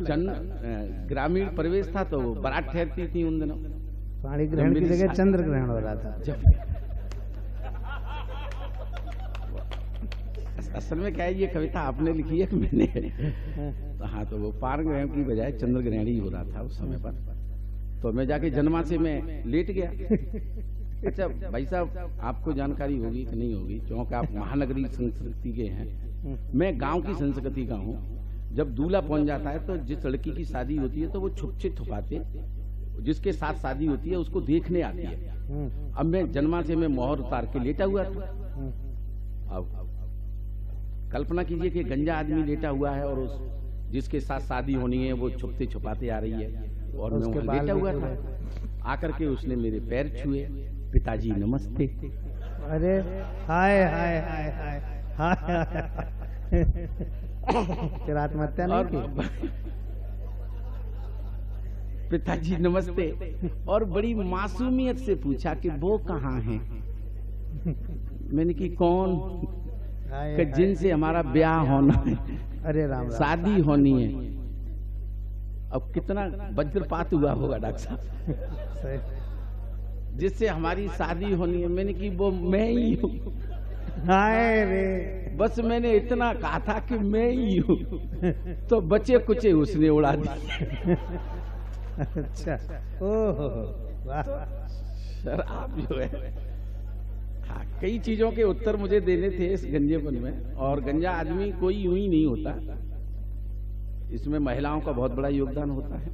ग्रामीण परिवेश था तो बारात ठहरती थी उन दिनों। पानी ग्रहण की जगह चंद्र ग्रहण हो रहा था। असल में क्या है, ये कविता आपने लिखी है कि मैंने? हाँ, तो वो पार ग्रहण की बजाय चंद्र ग्रहण ही हो रहा था उस समय पर। तो मैं जाके जन्मा से मैं लेट गया। अच्छा भाई साहब, आपको जानकारी होगी कि नहीं होगी, क्योंकि आप महानगरी संस्कृति के हैं, मैं गांव की संस्कृति का हूँ। जब दूल्हा पहुंच जाता है तो जिस लड़की की शादी होती है तो वो छुप छुपाते जिसके साथ शादी होती है उसको देखने आती है। अब मैं जन्मा से मैं मोहर उतार के लेटा हुआ था। अब कल्पना कीजिए कि गंजा आदमी लेटा हुआ है और उस जिसके साथ शादी होनी है वो छुपते छुपाते आ रही है और मैं वहां लेटा हुआ था। आकर के उसने मेरे पैर छुए, पिताजी नमस्ते। अरे हाय हाय हाय हाय हाय, फिर आत्महत्या नहीं की? पिताजी नमस्ते। और बड़ी मासूमियत से पूछा कि वो कहाँ हैं। मैंने की कौन? कि जिनसे हमारा ब्याह होना है, अरे राम, शादी होनी है। अब कितना वज्रपात हुआ होगा डॉक्टर साहब, जिससे हमारी शादी होनी है। मैंने की वो मैं ही हूँ। हाय रे। बस मैंने इतना कहा था कि मैं ही हूँ, तो बचे कुचे उसने उड़ा दिए। अच्छा, ओहो, वाह। सर आप जो है, हाँ, कई चीजों के उत्तर मुझे देने थे इस गंजेपन में। और गंजा आदमी कोई यूं ही नहीं होता, इसमें महिलाओं का बहुत बड़ा योगदान होता है।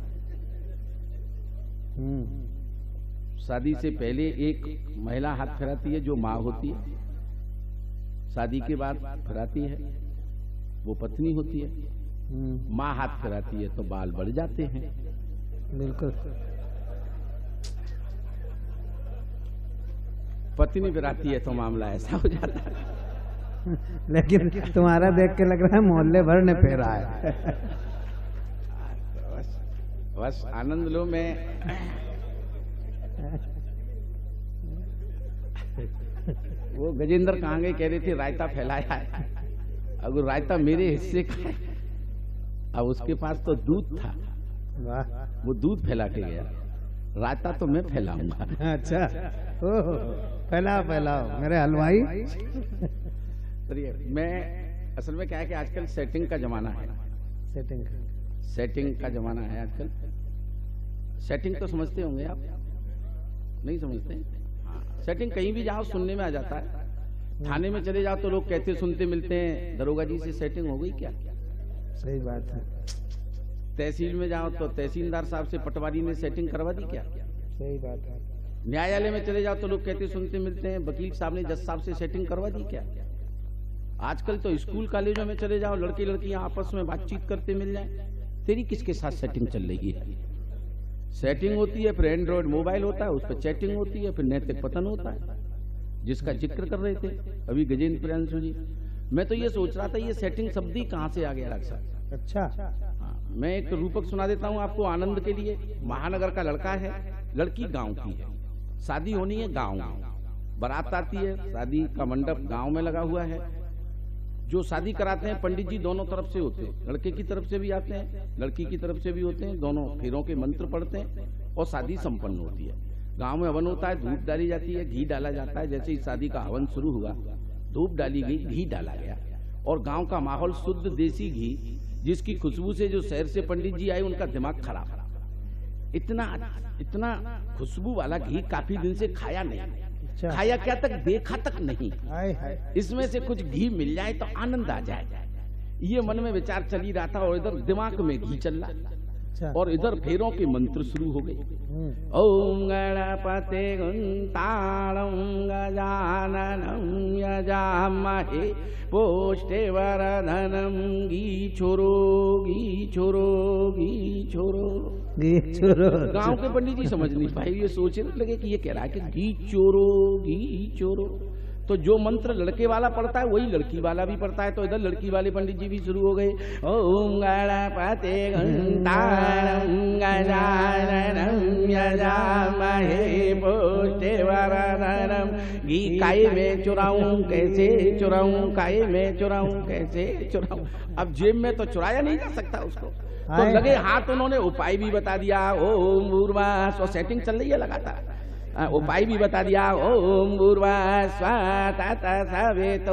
शादी से पहले एक महिला हाथ फिराती है जो माँ होती है, शादी के बाद फिराती है वो पत्नी होती है, माँ हाथ फिराती है तो बाल बढ़ जाते हैं। बिल्कुल। पत्नी फिराती है तो मामला ऐसा हो जाता है। लेकिन तुम्हारा देख के लग रहा है मोहल्ले भर ने फेरा है। बस आनंद लो। मैं वो गजेंद्र कहाँ गए, कह रहे थे रायता फैलाया है। अगर रायता मेरे हिस्से का है, अब उसके पास तो दूध था, वाह। वो दूध फैला के गया, रायता तो मैं फैलाऊंगा। अच्छा, ओहो, फैलाओ फैलाओ मेरे हलवाई। मैं असल में क्या है कि आजकल सेटिंग का जमाना है। सेटिंग का जमाना है आजकल। सेटिंग तो समझते होंगे आप, नहीं समझते? सेटिंग कहीं भी जाओ सुनने में आ जाता है। थाने में चले जाओ तो लोग कहते सुनते मिलते हैं, दरोगा जी से सेटिंग हो गई क्या? सही बात है। तहसील में जाओ तो तहसीलदार साहब से पटवारी ने सेटिंग करवा दी क्या? सही बात है। न्यायालय में चले जाओ तो लोग कहते सुनते मिलते हैं, वकील साहब ने जज साहब से सेटिंग करवा दी क्या? आजकल तो स्कूल कॉलेजों में चले जाओ, लड़के लड़कियां आपस में बातचीत करते मिल जाए, तेरी किसके साथ सेटिंग चल रही है? सेटिंग होती है, फिर एंड्रॉइड मोबाइल होता है, उस पर चैटिंग होती है, फिर नैतिक पतन होता है, जिसका जिक्र कर रहे थे अभी गजेंद्र प्रियांशु जी। मैं तो ये सोच रहा था ये सेटिंग शब्द ही कहाँ से आ गया डॉक्टर साहब? अच्छा, मैं एक रूपक सुना देता हूँ आपको आनंद के लिए। महानगर का लड़का है, लड़की गांव की है, शादी होनी है गांव में, बारात आती है, शादी का मंडप गांव में लगा हुआ है। जो शादी कराते हैं पंडित जी दोनों तरफ से होते हैं, लड़के की तरफ से भी आते हैं, लड़की की तरफ से भी होते हैं, दोनों फेरों के मंत्र पढ़ते हैं और शादी संपन्न होती है। गांव में हवन होता है, धूप डाली जाती है, घी डाला जाता है। जैसे ही शादी का हवन शुरू हुआ, धूप डाली गई, घी डाला गया और गांव का माहौल शुद्ध देसी घी, जिसकी खुशबू से जो शहर से पंडित जी आए उनका दिमाग खराब। इतना खुशबू वाला घी काफी दिन से खाया नहीं। अच्छा। खाया क्या तक देखा तक नहीं। हाय हाय। इसमें से कुछ घी मिल जाए तो आनंद आ जाए, ये मन में विचार चल ही रहा था और इधर दिमाग में घी चल रहा और इधर फेरों के मंत्र शुरू हो गए। ओम गणपते गंताणं गजाननं यजामहे पोष्टे वरदनं घी छोरो घी छोरो घी छोरो घी छोरो। गांव के पंडित जी समझ नहीं पाए, ये सोचने लगे कि ये कह रहा है कि घी चोरो घी चोरो। तो जो मंत्र लड़के वाला पढ़ता है वही लड़की वाला भी पढ़ता है, तो इधर लड़की वाले पंडित जी भी शुरू हो गए। ओम गणपते गंताणं गजाननं यजामहे पोष्टे वरदनं घी काये में चुराऊं कैसे चुराऊं, काये में चुराऊं कैसे चुराऊं। अब जेब में तो चुराया नहीं जा सकता उसको, तो लगे हाथ उन्होंने उपाय भी बता दिया। ओम भूर्भुवः, सेटिंग चल रही है लगातार, उपाय भी बता दिया। ओम भूर्भुवः स्वः तत्सवितुर्वरेण्यं,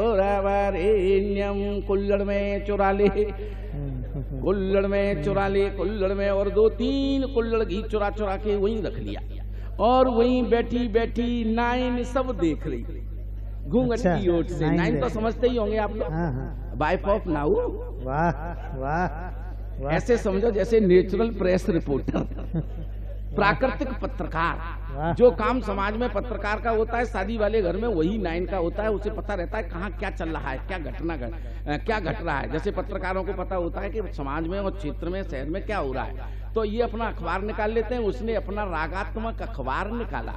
कुल्हड़ में चुरा ले, कुल्हड़ में चुरा ले, कुल्हड़ में, और 2-3 कुल्हड़ घी चुरा चुरा के वहीं रख लिया और वहीं बैठी बैठी नाइन सब देख रही घूंघट की ओट से। नाइन तो समझते ही होंगे आप लोग, वाइफ ऑफ नाउ। वाह वाह। ऐसे समझो जैसे नेचुरल प्रेस रिपोर्टर, प्राकृतिक पत्रकार। जो काम समाज में पत्रकार का होता है शादी वाले घर में वही नाइन का होता है। उसे पता रहता है कहाँ क्या चल रहा है, क्या घट रहा है। जैसे पत्रकारों को पता होता है कि समाज में और क्षेत्र में शहर में क्या हो रहा है, तो ये अपना अखबार निकाल लेते हैं। उसने अपना रागात्मक अखबार निकाला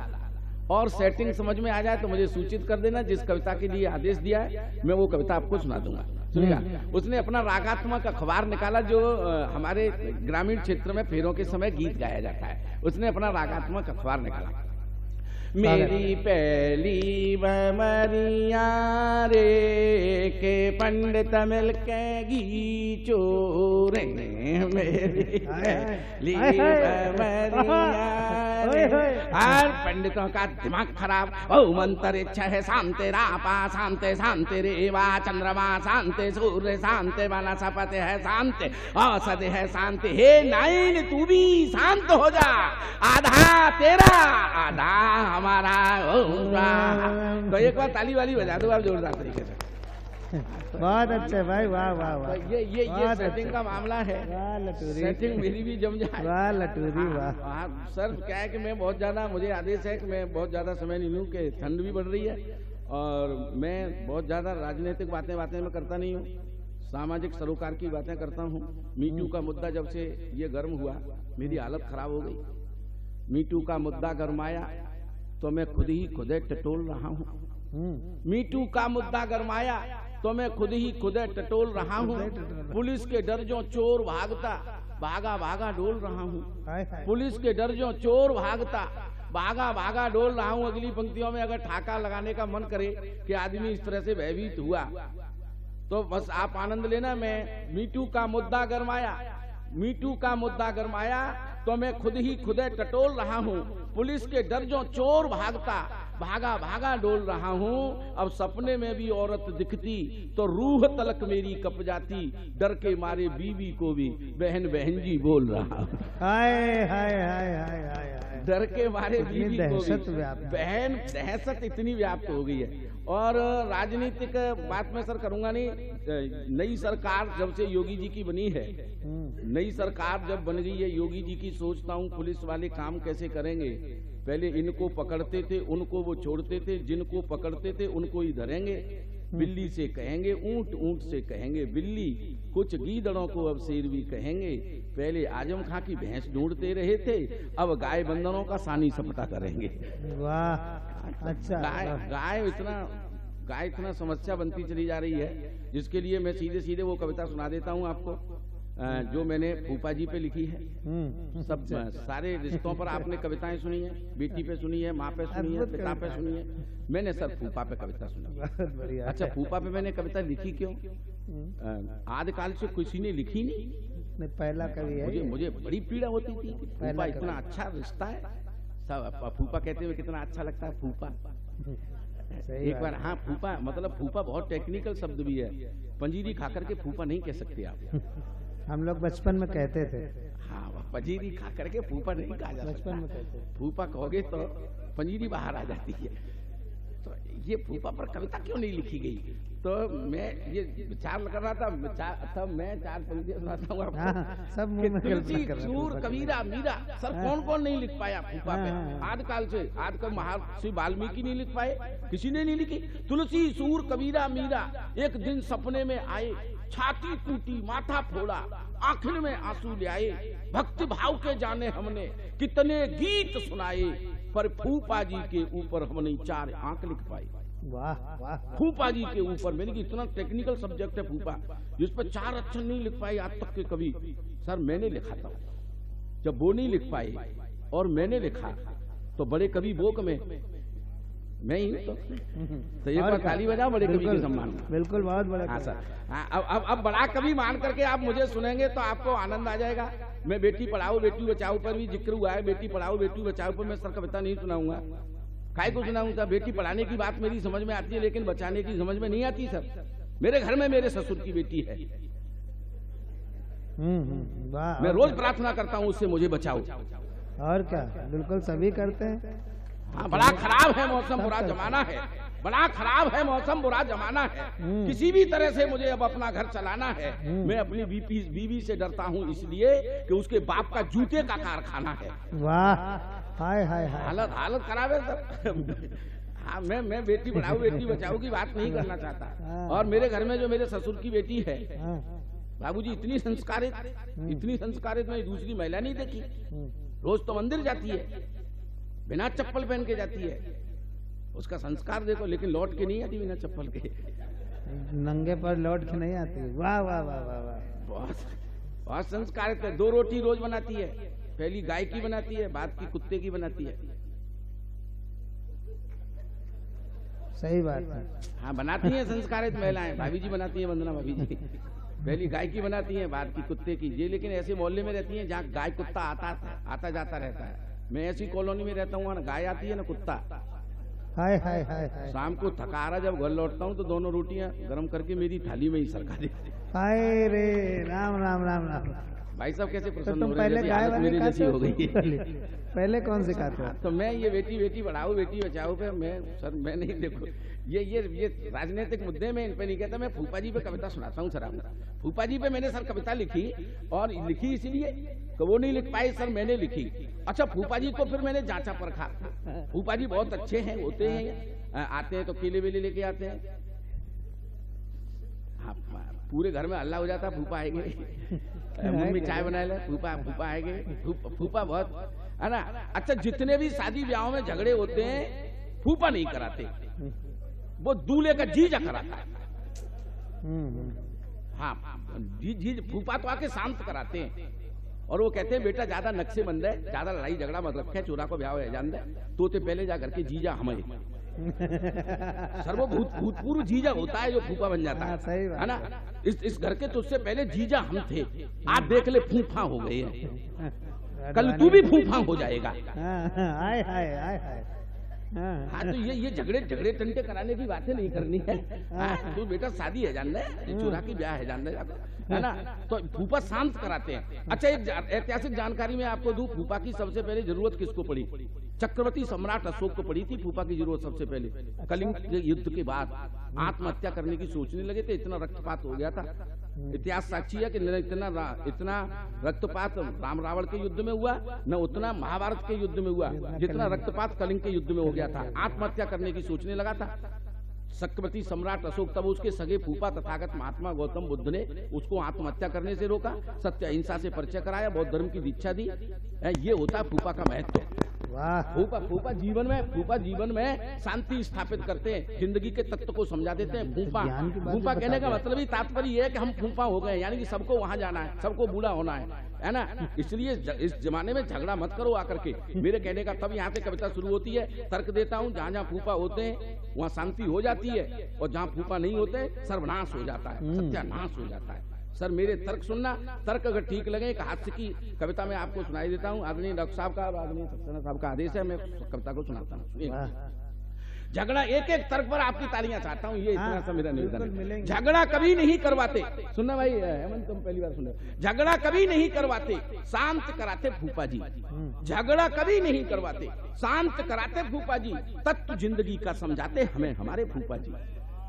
और सेटिंग समझ में आ जाए तो मुझे सूचित कर देना। जिस कविता के लिए आदेश दिया है मैं वो कविता आपको सुना दूंगा, सुनिएगा। उसने अपना रागात्मक अखबार निकाला, जो हमारे ग्रामीण क्षेत्र में फेरों के समय गीत गाया जाता है। उसने अपना रागात्मक अखबार निकाला। मेरी पहली बमरिया रे के पंडित मिल के गीचो रे, मेरी पहली बमरिया रे। हर पंडितों का दिमाग खराब। ओ मंत्र इच्छा है शांति रापा शांति शांति रेवा चंद्रमा शांति सूर्य शांति वनस्पति है शांति औषधि है शांति। हे नाइन तू भी शांत हो जा, आधा तेरा आधा हमारा होगा। तो एक बार ताली वाली बजा दो आप जोरदार तरीके से। बहुत अच्छे भाई, वाह वाह वाह। ये सेटिंग का मामला है। वाह लटूरी, सेटिंग मेरी भी जम जाए। वाह लटूरी वाह। सर क्या है कि मैं बहुत ज्यादा, मुझे आदेश है कि मैं बहुत ज्यादा समय नहीं लूँ कि ठंड भी बढ़ रही है और मैं बहुत ज्यादा राजनीतिक बातें में करता नहीं हूँ, सामाजिक सरोकार की बातें करता हूँ। मीटू का मुद्दा जब से ये गर्म हुआ मेरी हालत खराब हो गई। मीटू का मुद्दा गरमाया तो मैं खुदे टटोल रहा हूँ। मीटू का मुद्दा गरमाया तो मैं खुदे टटोल रहा हूँ। पुलिस के डर जो चोर भागता भागा भागा डोल रहा हूँ। पुलिस के डर जो चोर भागता भागा भागा डोल रहा हूँ। अगली पंक्तियों में अगर ठाका लगाने का मन करे कि आदमी इस तरह से भयभीत हुआ तो बस आप आनंद लेना। मैं मीटू का मुद्दा गरमाया, मीटू का मुद्दा गरमाया तो मैं खुदे टटोल रहा हूँ। पुलिस के डर जो चोर भागता भागा भागा डोल रहा हूँ। अब सपने में भी औरत दिखती तो रूह तलक मेरी कप जाती। डर के मारे बीवी को भी बहन बहन जी बोल रहा हूँ। हाय हाय हाय हाय हाय। डर के मारे बीवी को भी व्याप्त, बहन दहशत इतनी व्याप्त हो गई है। और राजनीतिक बात में सर करूंगा नहीं। नई सरकार जब से योगी जी की बनी है, नई सरकार जब बन गई है योगी जी की, सोचता हूँ पुलिस वाले काम कैसे करेंगे। पहले इनको पकड़ते थे, उनको वो छोड़ते थे, जिनको पकड़ते थे उनको ही धरेंगे। बिल्ली से कहेंगे ऊंट, ऊंट से कहेंगे बिल्ली, कुछ गीदड़ों को अब शेर भी कहेंगे। पहले आजम खां की भैंस ढूंढते रहे थे, अब गाय बंदरों का सानी सपटा करेंगे। वाह अच्छा। गाय इतना समस्या बनती चली जा रही है, जिसके लिए मैं सीधे वो कविता सुना देता हूँ आपको जो मैंने फूफा जी पे लिखी है। सब सारे रिश्तों पर आपने कविताएं सुनी है, बेटी पे सुनी है, माँ पे सुनी है, पिता पे सुनी है। मैंने सर फूफा पे कविता सुनी। अच्छा फूफा पे मैंने कविता लिखी क्यों? आदिकाल से किसी ने लिखी नहीं, पहला कवि है। मुझे बड़ी पीड़ा होती थी कि फूफा इतना अच्छा रिश्ता है। सब फूफा कहते हुए कितना अच्छा लगता है फूफा। एक बार हाँ फूफा मतलब फूफा बहुत टेक्निकल शब्द भी है। पंजीरी खाकर के फूफा नहीं कह सकते आप। हम लोग बचपन में कहते थे। हाँ पंजीरी खा करके फूफा नहीं कहा जा सकता। फूफा कहोगे तो पंजीरी बाहर आ जाती है। तो ये फूफा पर कविता क्यों नहीं लिखी गई? तो मैं ये विचार कर रहा था, मैं चार पंक्तियां सुनाता हूँ आपको। तुलसी सूर कबीरा मीरा, सर कौन नहीं लिख पाया फूफा पे? आदिकाल से आजकल महर्षि वाल्मीकि नहीं लिख पाए, किसी ने नहीं लिखी। तुलसी सूर कबीरा मीरा एक दिन सपने में आए, छाती टूटी माथा फोड़ा, आंखों में आंसू ले आए। भक्ति भाव के जाने हमने कितने गीत सुनाए, पर फूफा जी के ऊपर हमने 4 आंख लिख पाए। वाह वाह। फूफा जी के ऊपर, मैंने कि इतना टेक्निकल सब्जेक्ट है फूफा, जिस पर 4 अक्षर नहीं लिख पाए आज तक के कवि। सर मैंने लिखा था, जब वो नहीं लिख पाए और मैंने लिखा तो बड़े कवि बोक में मैं ही तो एक बार ताली बजाओ बड़े कवि के सम्मान में। बिल्कुल बहुत बड़ा। हाँ सर। अब बड़ा कवि मान करके आप मुझे सुनेंगे तो आपको आनंद आ जाएगा। मैं बेटी पढ़ाओ बेटी बचाओ पर भी जिक्र हुआ है, बेटी पढ़ाओ बेटी बचाओ पर मैं सर कविता नहीं सुनाऊंगा। काय को सुनाऊंगा? बेटी पढ़ाने की बात मेरी समझ में आती है, लेकिन बचाने की समझ में नहीं आती सर। मेरे घर में मेरे ससुर की बेटी है, मैं रोज प्रार्थना करता हूँ उससे मुझे बचाओ। और क्या, बिल्कुल सभी करते हैं। हाँ बड़ा खराब है मौसम, बुरा जमाना है, बड़ा खराब है मौसम, बुरा जमाना है। किसी भी तरह से मुझे अब अपना घर चलाना है। मैं अपनी बीवी से डरता हूँ इसलिए कि उसके बाप का जूते का कारखाना है। वाह हाय हाय हाय। हालत खराब है सर। हाँ मैं बेटी पढ़ाओ बेटी बचाओ की बात नहीं करना चाहता। और मेरे घर में जो मेरे ससुर की बेटी है, बाबूजी इतनी संस्कारित मैं दूसरी महिला नहीं देखी। रोज तो मंदिर जाती है, बिना चप्पल पहन के जाती है, उसका संस्कार देखो। लेकिन लौट के नहीं आती बिना चप्पल के, नंगे पर लौट के नहीं आती। वाह वाह वाह वाह वाह। बहुत संस्कारित है। 2 रोटी रोज बनाती है, पहली गाय की बनाती है, बाद की कुत्ते की बनाती है। सही बात है। हाँ बनाती हैं संस्कारित महिलाएं, भाभी जी बनाती हैं, वंदना भाभी जी पहली गाय की बनाती हैं, बाद की कुत्ते की। ये लेकिन ऐसे मोहल्ले में रहती हैं जहाँ गाय कुत्ता आता जाता रहता है। मैं ऐसी कॉलोनी में रहता हूँ, ना गाय आती है ना कुत्ता। हाय हाय हाय हाय। शाम को थकारा जब घर लौटता हूँ तो दोनों रोटियां गर्म करके मेरी थाली में ही सरका देती। हाय रे राम राम राम राम। भाई साहब कैसे तो प्रसन्न तुम हो रहे पहले हैं, गाय हालत वाली मेरी जैसी खाते हो गई है। पहले कौन सिखाते हो? तो मैं ये बेटी पढ़ाओ बेटी बचाओ पे मैं नहीं, देखो ये राजनीतिक मुद्दे में इन पे नहीं कहता। मैं फूफा जी पे कविता सुनाता हूँ सर। फूफा जी पे मैंने सर कविता लिखी, और लिखी इसलिए कि वो नहीं लिख पाए सर, मैंने लिखी। अच्छा फूफा जी को फिर मैंने जांचा परखा। फूफा जी बहुत अच्छे हैं, होते हैं, आते हैं तो केले वेले लेके आते हैं। हाँ पूरे घर में हल्ला हो जाता, फूफा आएंगे, मम्मी चाय बना ले, फूफा आएंगे, फूफा बहुत है ना। अच्छा जितने भी शादी ब्याहों में झगड़े होते हैं फूफा नहीं कराते, वो दूल्हे का जीजा कराता है। हाँ जी फूफा तो आके शांत कराते हैं, और वो कहते हैं बेटा ज्यादा नक्शेबंद है, ज्यादा लड़ाई झगड़ा मत रखे, चोरा को ब्याह है जान दे, तोते पहले जा करके जीजा हमें सर वो भूतपूर्व जीजा होता है जो फूफा बन जाता है ना। इस घर के तुझसे पहले जीजा हम थे, आज देख ले फूफा हो गए हैं, कल तू भी फूफा हो जाएगा। हाय हाय हाय हाय। हाँ तो ये झगड़े टंटे कराने की बातें नहीं करनी है। तू बेटा शादी है जान ले, चोरा की ब्याह है जान ले, है ना। तो फूफा शांत कराते हैं। अच्छा एक ऐतिहासिक जानकारी में आपको दूं, फूफा की सबसे पहले जरूरत किसको पड़ी? चक्रवर्ती सम्राट अशोक को पड़ी थी फूफा की जरूरत सबसे पहले। कलिंग के युद्ध के बाद आत्महत्या करने की सोचने लगे थे, इतना रक्तपात हो गया था। इतिहास साक्षी है कि इतना रक्तपात राम रावण के युद्ध में हुआ, न उतना महाभारत के युद्ध में हुआ जितना रक्तपात कलिंग के युद्ध में हो गया था। आत्महत्या करने की सोचने लगा था चक्रवर्ती सम्राट अशोक। तब उसके सगे फूफा तथागत महात्मा गौतम बुद्ध ने उसको आत्महत्या करने से रोका, सत्य अहिंसा से परिचय कराया, बौद्ध धर्म की दीक्षा दी। ये होता है फूफा का महत्व। फूफा जीवन में शांति स्थापित करते हैं, जिंदगी के तत्व को समझा देते हैं। फूफा कहने का मतलब ही तात्पर्य ये है कि हम फूफा हो गए, यानी कि सबको वहां जाना है, सबको बूढ़ा होना है ना। इसलिए इस जमाने में झगड़ा मत करो आकर के, मेरे कहने का। तब यहाँ से कविता शुरू होती है, तर्क देता हूँ। जहाँ जहाँ फूफा होते हैं वहाँ शांति हो जाती है, और जहाँ फूफा नहीं होते सर्वनाश हो जाता है, सत्यानाश हो जाता है। सर मेरे तर्क सुनना, तर्क अगर ठीक लगे। एक हास्य की कविता मैं आपको सुनाई देता हूँ। आदरणीय डॉक्टर साहब का, आदरणीय सक्सेना साहब का आदेश है, मैं कविता को सुनाता हूँ। झगड़ा एक तर्क पर आपकी तालियां चाहता हूँ, ये इतना सा मेरा निवेदन है। झगड़ा कभी नहीं करवाते, सुनना भाई हेमंत तुम पहली बार सुन रहे हो। झगड़ा कभी नहीं करवाते, शांत कराते फूफा जी। झगड़ा कभी नहीं करवाते, शांत कराते फूफा जी। तत्व जिंदगी का समझाते हमें हमारे फूफा जी,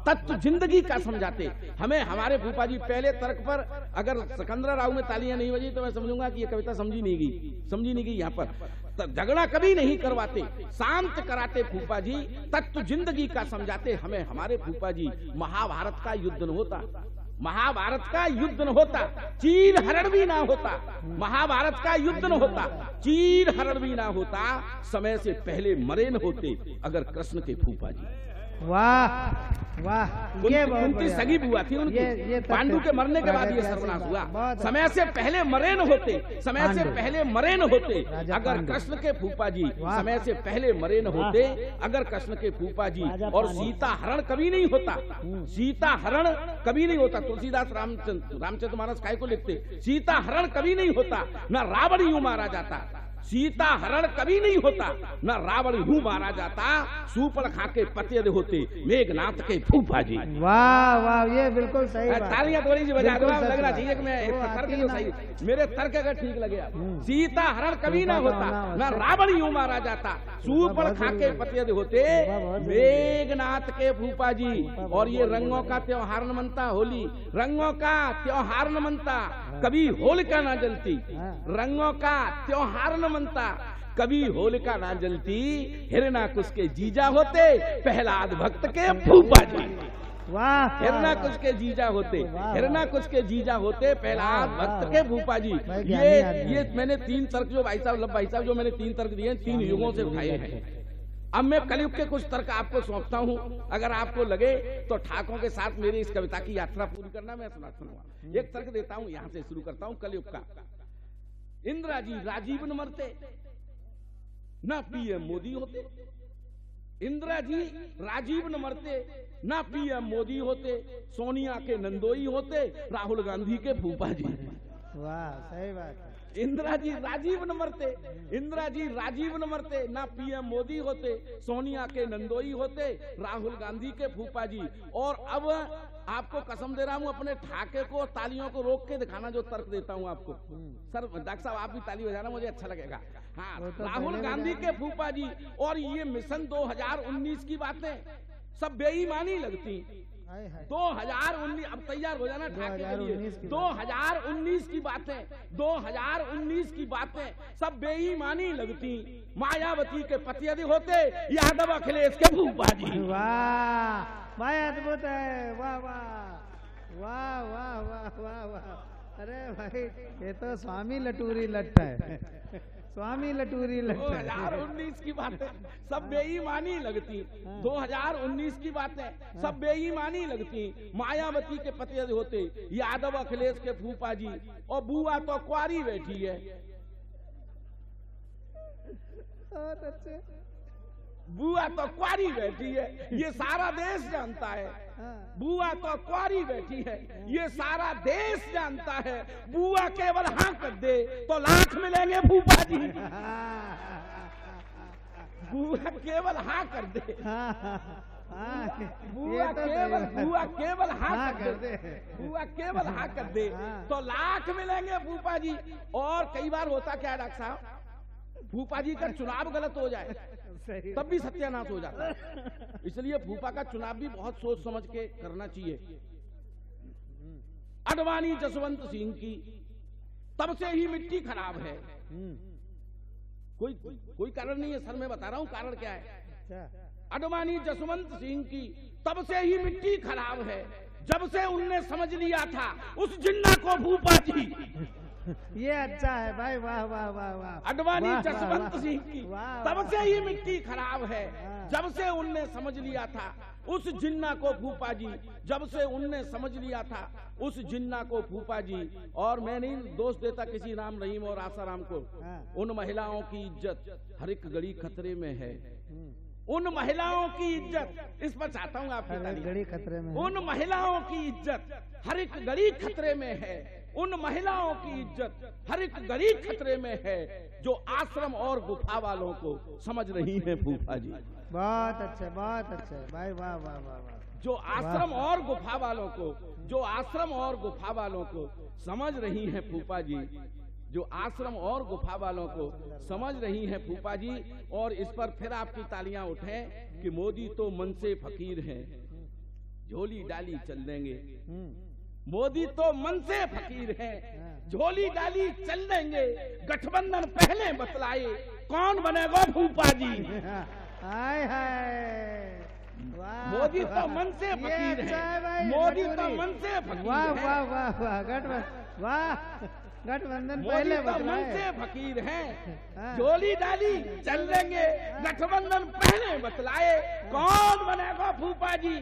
तत्व जिंदगी का समझाते हमें हमारे फूफा जी। पहले तर्क पर अगर सिकंदरा राव में तालियां नहीं बजी तो मैं समझूंगा कि ये कविता समझी नहीं गई यहाँ पर। झगड़ा कभी नहीं करवाते, शांत कराते फूफा जी। तत्व जिंदगी का समझाते हमें हमारे फूफा जी। महाभारत का युद्ध न होता, महाभारत का युद्ध न होता, चीर हरण भी ना होता। महाभारत का युद्ध न होता, चीर हरण भी ना होता। समय से पहले मरे न होते अगर कृष्ण के फूफा जी। वाह वाह, ये उनकी सगी बुआ थी उनकी, पांडु के मरने के बाद ये सर्वनाश हुआ। समय से पहले मरे न होते, समय से पहले मरे न होते अगर कृष्ण के फूफा जी। समय से पहले मरे न होते अगर कृष्ण के फूफा जी। और सीता हरण कभी नहीं होता, सीता हरण कभी नहीं होता। तुलसीदास रामचरित मानस काय को लिखते, सीता हरण कभी नहीं होता, न रावण यूं मारा जाता। सीता हरण कभी नहीं होता, न रावण यूं मारा जाता। सूर्पणखा के पते होते मेघनाथ के फूफा जी। वाह वाह, ये बिल्कुल सही बात। तालियां थोड़ी सी बजा दो, लगना चाहिए कि मैं तर्क जो सही, मेरे तर्क अगर ठीक लगे। सीता हरण कभी ना होता, न रावण यूं मारा जाता। सूर्पणखा के पते होते मेघनाथ के फूफा जी। और ये रंगों का त्योहार न मनता, होली रंगों का त्योहार न मनता, कभी होलिका ना जलती। रंगों का त्योहार न मनता, कभी होलिका ना जलती। हिरणाकुश के जीजा होते प्रहलाद भक्त के फूफा जी। वाह, हिरणाकुश के जीजा होते, हिरणाकुश के जीजा होते प्रहलाद भक्त के फूफा जी। ये मैंने 3 तर्क जो भाई साहब जो मैंने 3 तर्क दिए 3 युगों से उठाए हैं। अब मैं कलयुग के कुछ तर्क आपको सौंपता हूँ, अगर आपको लगे तो ठाकों के साथ मेरी इस कविता की यात्रा पूरी करना। मैं सुनाऊंगा, एक तर्क देता हूँ, यहाँ से शुरू करता हूँ कलयुग का। इंदिरा जी राजीव न मरते, न पीएम मोदी होते। इंदिरा जी राजीव न मरते, ना पीएम मोदी होते, सोनिया के नंदोई होते, राहुल गांधी के फूफा जी। वाह, सही बात है। इंदिरा जी राजीव न मरते, इंदिरा जी राजीव न मरते, ना पीएम मोदी होते, सोनिया के नंदोई होते, राहुल गांधी के फूफा जी। और अब आपको कसम दे रहा हूं, अपने ठाके को तालियों को रोक के दिखाना जो तर्क देता हूं आपको। सर डॉक्टर साहब आप भी ताली बजाना, मुझे अच्छा लगेगा। हाँ, राहुल गांधी के फूफा जी और ये मिशन 2019 की बातें सब बेईमानी लगती। 2019 अब तैयार हो जाना ठाके के लिए। 2019 की बातें, 2019 की बातें सब बेईमानी लगती। मायावती के पति यदि होते, यादव अखिलेश के फूफा जी। वाह, भाई अद्भुत है। वाह वाह वाह वाह वाह वाह वाह। अरे भाई ये तो स्वामी लटूरी लट है, स्वामी लटूरी लट। 2019 की बातें सब बेईमानी लगती। 2019 की बातें सब बेईमानी लगती। मायावती के पति यदि होते, यादव अखिलेश के फूफा जी। और बुआ तो कुआरी बैठी है। बहुत अच्छे। बुआ तो कुआरी बैठी है, ये सारा देश जानता है। बुआ तो कुआरी बैठी है, ये सारा देश जानता है। बुआ केवल हाँ कर दे तो लाख मिलेंगे फूफा जी। बुआ केवल हाँ कर दे, बुआ केवल हाँ कर दे, बुआ केवल हाँ कर दे तो लाख मिलेंगे फूफा जी। और कई बार होता क्या है डॉक्टर साहब, फूफा जी का चुनाव गलत हो जाए तब भी सत्यानाश हो जाता है। इसलिए फूफा का चुनाव भी बहुत सोच समझ के करना चाहिए। अडवाणी जसवंत सिंह की तब से ही मिट्टी खराब है। कोई कारण नहीं है सर, मैं बता रहा हूं कारण क्या है। अडवाणी जसवंत सिंह की तब से ही मिट्टी खराब है, जब से उनने समझ लिया था उस जिन्ना को फूफा जी। ये अच्छा है भाई, वाह वाह वाह वाह। अडवाणी जसवंत सिंह की तब से ही मिट्टी खराब है, जब से उनने समझ लिया था उस जिन्ना को फूफा जी। जब से उनने समझ लिया था उस जिन्ना को फूफा जी। और मैं नहीं दोष देता किसी राम रहीम और आसाराम को। उन महिलाओं की इज्जत हर एक घड़ी खतरे में है। उन महिलाओं की इज्जत, इस पर चाहता हूँ आपकी तारीफ। खतरे में। उन महिलाओं की इज्जत हर एक घड़ी खतरे में है। उन महिलाओं की इज्जत हर एक घड़ी खतरे में है, जो आश्रम और गुफा वालों को समझ रही है फूफा जी। बहुत अच्छे, बहुत अच्छे भाई, वाह वाह वाह वाह। जो आश्रम और गुफा वालों को, जो आश्रम और गुफा वालों को समझ रही है फूफा जी, जो आश्रम और गुफा वालों को समझ रही है फूफा जी। और इस पर फिर आपकी तालियां उठें कि मोदी तो मन से फकीर हैं, झोली डाली चल देंगे। मोदी तो मन से फकीर हैं, झोली डाली चल देंगे। गठबंधन पहले बतलाए कौन बनेगा फूफा जी। हाय हाय, मोदी तो मन से फकीर है, मोदी तो मन से फकीर वाह है। वाह वाह वाह, गठबंधन, वाह गठबंधन पहले मोदी तो मन बतलाए। से फकीर हैं, झोली डाली चल देंगे। गठबंधन पहले बतलाए कौन बनेगा फूफा जी।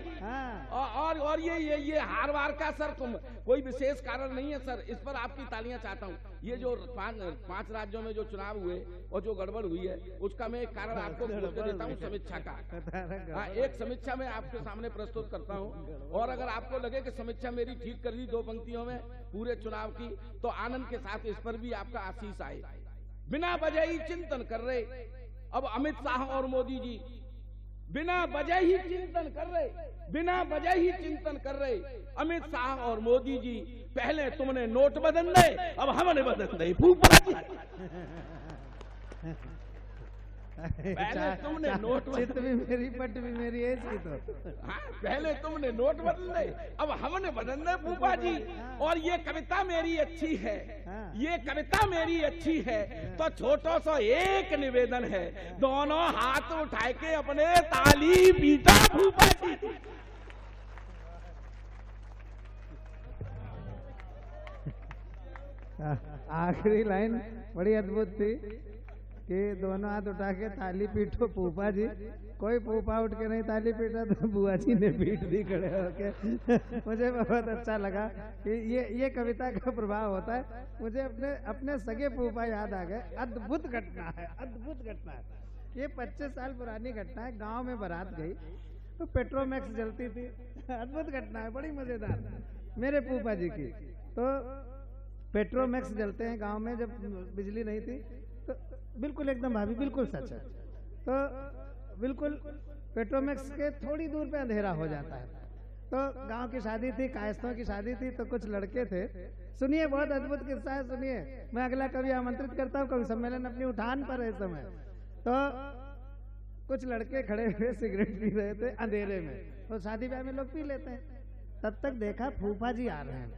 और ये हार वार का सर कोई विशेष कारण नहीं है सर, इस पर आपकी तालियां चाहता हूँ। ये जो पांच राज्यों में जो चुनाव हुए और जो गड़बड़ हुई है, उसका मैं एक कारण आपको बोल के देता हूँ, समीक्षा का। हाँ, एक समीक्षा मैं आपके सामने प्रस्तुत करता हूँ। और अगर आपको लगे कि समीक्षा मेरी ठीक कर दी 2 पंक्तियों में पूरे चुनाव की, तो आनंद के साथ इस पर भी आपका आशीष आए। बिना वजह ही चिंतन कर रहे अब अमित शाह और मोदी जी, बिना वजह ही चिंतन कर रहे, बिना वजह ही चिंतन कर रहे अमित शाह और मोदी जी। पहले तुमने नोट बदल दे, अब हमने बदल दे फूफा जी। पहले तुमने नोट चित भी मेरी पट भी मेरी ऐसी तो। हाँ, पहले तुमने नोट बदल दे, अब हमने बदल दे फूफा जी। और ये कविता मेरी अच्छी है, ये कविता मेरी अच्छी है, तो छोटो सा एक निवेदन है, दोनों हाथ उठा के अपने ताली पीटा फूफा जी। आखिरी लाइन बड़ी अद्भुत थी कि दोनों हाथ उठा के ताली पीटो फूफा जी। कोई फूफा उठ के नहीं ताली पीटा तो बुआ जी ने पीट दी खड़े होके। मुझे बहुत अच्छा लगा कि ये कविता का प्रभाव होता है। मुझे अपने सगे फूफा याद आ गए। अद्भुत घटना है, अद्भुत घटना है। ये 25 साल पुरानी घटना है। गांव में बारात गई तो पेट्रोमैक्स जलती थी। अद्भुत घटना है, बड़ी मजेदार, मेरे फूफा जी की। तो पेट्रोमैक्स जलते हैं गांव में, जब बिजली नहीं थी तो बिल्कुल एकदम भाभी बिल्कुल सच है। तो बिल्कुल पेट्रोमैक्स के थोड़ी दूर पे अंधेरा हो जाता है। तो गांव की शादी थी, कायस्थों की शादी थी, तो कुछ लड़के थे। सुनिए, बहुत अद्भुत किस्सा है, सुनिए। मैं अगला कभी आमंत्रित करता हूँ, कभी सम्मेलन अपनी उठान पर है इस समय। तो कुछ लड़के खड़े हुए सिगरेट पी रहे थे अंधेरे में, तो शादी ब्याह में लोग पी लेते हैं। तब तक देखा फूफा जी आ रहे हैं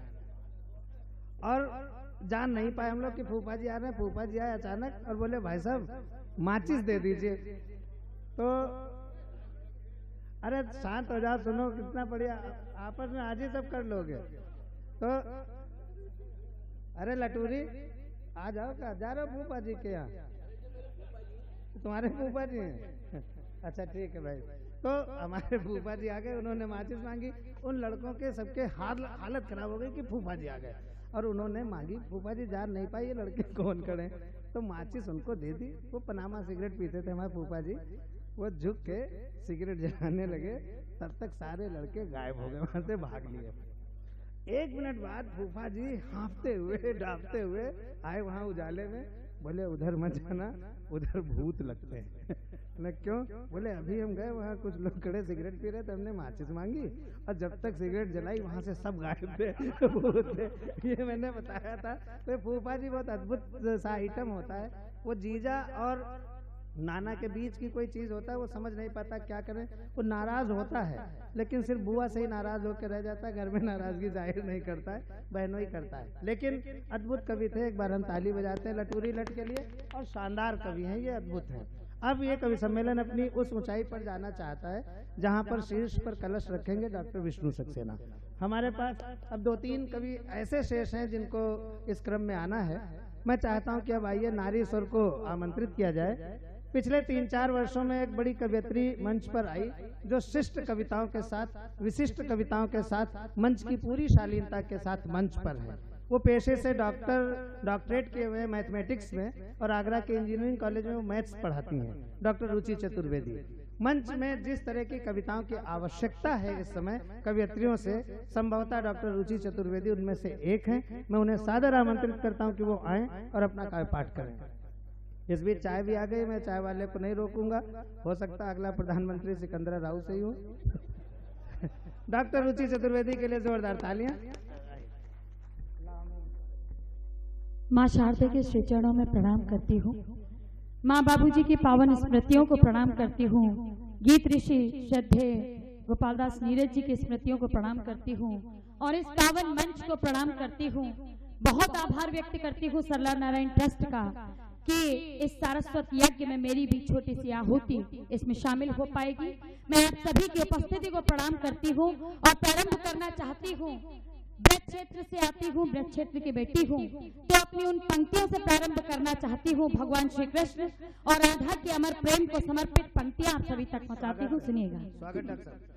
और जान नहीं पाए हम लोग कि फूफा जी आ रहे हैं। फूफा जी आए अचानक और बोले, भाई साहब माचिस दे दीजिए। तो अरे शांत हो जाओ, सुनो कितना बढ़िया, आपस में आज ही सब कर लोगे। तो अरे लटूरी आ जाओ, क्या जा रहे हो फूफा जी के यहाँ? तुम्हारे फूफा जी हैं? अच्छा ठीक है भाई। तो हमारे फूफा जी आ गए, उन्होंने माचिस मांगी। उन लड़कों के सबके हालत खराब हो गई कि फूफा जी आ गए और उन्होंने मांगी। फूफा जी जान नहीं पाए ये लड़के कौन खड़े, तो माचिस उनको दे दी। वो पनामा सिगरेट पीते थे हमारे फूफा जी, वो झुक के सिगरेट जलाने लगे। तब तक सारे लड़के गायब हो गए, वहां से भाग लिए। 1 मिनट बाद फूफा जी हाँफते हुए डांपते हुए आए वहां उजाले में। बोले, उधर मत जाना, उधर भूत लगते हैं। मैं क्यों? बोले, अभी हम गए वहाँ, कुछ लोग खड़े सिगरेट पी रहे थे, हमने माचिस मांगी और जब तक सिगरेट जलाई वहाँ से सब गायब थे, भूत थे। ये मैंने बताया था। तो फूफा जी बहुत अद्भुत सा आइटम होता है। वो जीजा और नाना के बीच की कोई चीज होता है, वो समझ नहीं पाता क्या करें। वो नाराज होता है लेकिन सिर्फ बुआ से ही नाराज होकर रह जाता है, घर में नाराजगी जाहिर नहीं करता है, बहनों ही करता है। लेकिन अद्भुत कवि थे। एक बार हम ताली बजाते हैं लटूरी लट के लिए, और शानदार कवि हैं, ये अद्भुत है। अब ये कवि सम्मेलन अपनी उस ऊंचाई पर जाना चाहता है जहां पर शीर्ष पर कलश रखेंगे डॉक्टर विष्णु सक्सेना। हमारे पास अब 2-3 कवि ऐसे शेष हैं जिनको इस क्रम में आना है। मैं चाहता हूं कि अब आइए नारी स्वर को आमंत्रित किया जाए। पिछले 3-4 वर्षों में एक बड़ी कवयित्री मंच पर आई जो शिष्ट कविताओं के साथ, विशिष्ट कविताओं के साथ, मंच की पूरी शालीनता के साथ मंच पर है। वो पेशे से डॉक्टरेट किए हुए मैथमेटिक्स में और आगरा के इंजीनियरिंग कॉलेज में वो मैथ्स पढ़ाती हैं, डॉक्टर रुचि चतुर्वेदी। मंच में जिस तरह की कविताओं की आवश्यकता है इस समय कवयित्रियों से, संभवतः डॉक्टर रुचि चतुर्वेदी उनमें से एक हैं। मैं उन्हें सादर आमंत्रित करता हूं कि वो आएं और अपना काव्य पाठ करें। इस बीच चाय भी आ गई, मैं चाय वाले को नहीं रोकूंगा, हो सकता अगला प्रधानमंत्री सिकंदरा राव से ही हो। डॉक्टर रुचि चतुर्वेदी के लिए जोरदार तालियां। माँ शारदा के श्री चरणों में प्रणाम करती हूँ। माँ बाबूजी की पावन स्मृतियों को प्रणाम करती हूँ। गीत ऋषि श्रद्धेय गोपालदास नीरज जी की स्मृतियों को प्रणाम करती हूँ और इस पावन मंच को प्रणाम करती हूँ। बहुत आभार व्यक्त करती हूँ सरला नारायण ट्रस्ट का कि इस सारस्वत यज्ञ में मेरी भी छोटी सी आहुति इसमें शामिल हो पाएगी। मैं आप सभी की उपस्थिति को प्रणाम करती हूँ और प्रारंभ करना चाहती हूँ। ब्रज क्षेत्र से आती हूँ, ब्रज क्षेत्र की बेटी हूँ, तो अपनी उन पंक्तियों से प्रारंभ करना चाहती हूँ। भगवान श्री कृष्ण और राधा के अमर प्रेम को समर्पित पंक्तियां आप सभी तक पहुँचाती हूँ। सुनिएगा। स्वागत डॉक्टर।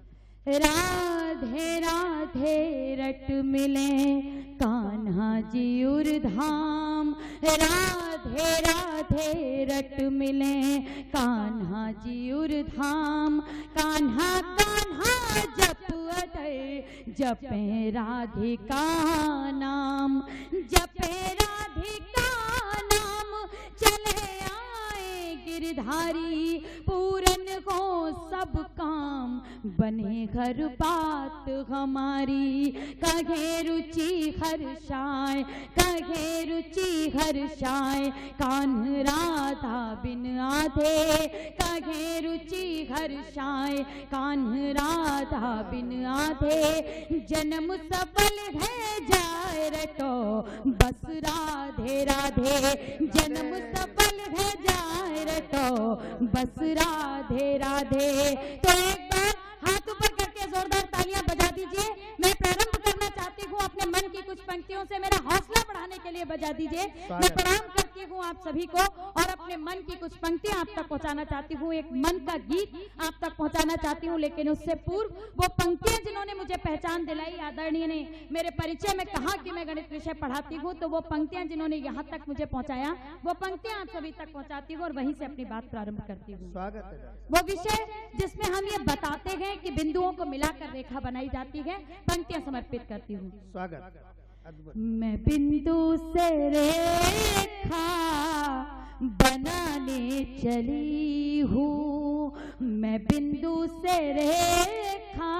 राधे राधे रट मिले कान्हा जी उर धाम, राधे राधे रट मिले कान्हा जी उर धाम। कान्हा कान्हा जप अधर जपे राधिका नाम, जपे राधिका नाम। चले आए गिरधारी पूरन हो सब काम, बने घर बात हमारी। कहे रुचि हर्षाय, कहे रुचि हर्षाय, कान्ह राधा बिन आधे। कहे रुचि हर्षाय, कान्ह राधा बिन आधे। जन्म सफल है जाए रटो बस राधे राधे। जन्म सफल है जाए रटो बस राधे राधे। तो एक बार हाथ ऊपर करके जोरदार तालियां बजा दीजिए। मैं प्रारंभ करना चाहती हूँ अपने मन की कुछ पंक्तियों से, मेरा हौसला बढ़ाने के लिए बजा दीजिए। मैं प्रणाम करती हूँ हूँ आप सभी को और अपने मन की कुछ पंक्तियां आप तक पहुंचाना चाहती हूँ, एक मन का गीत आप तक पहुंचाना चाहती हूँ। लेकिन उससे पूर्व वो पंक्तियां जिन्होंने मुझे पहचान दिलाई, आदरणीय ने मेरे परिचय में कहा कि मैं गणित विषय पढ़ाती हूँ, तो वो पंक्तियां जिन्होंने यहाँ तक मुझे पहुँचाया, वो पंक्तियां आप सभी तक पहुँचाती हूँ और वहीं से अपनी बात प्रारंभ करती हूँ। स्वागत है। वो विषय जिसमें हम ये बताते हैं कि बिंदुओं को मिलाकर रेखा बनाई जाती है, पंक्तियां समर्पित करती हूँ। स्वागत। अद्भुत। मैं बिंदु से रेखा बनाने चली हूँ, मैं बिंदु से रेखा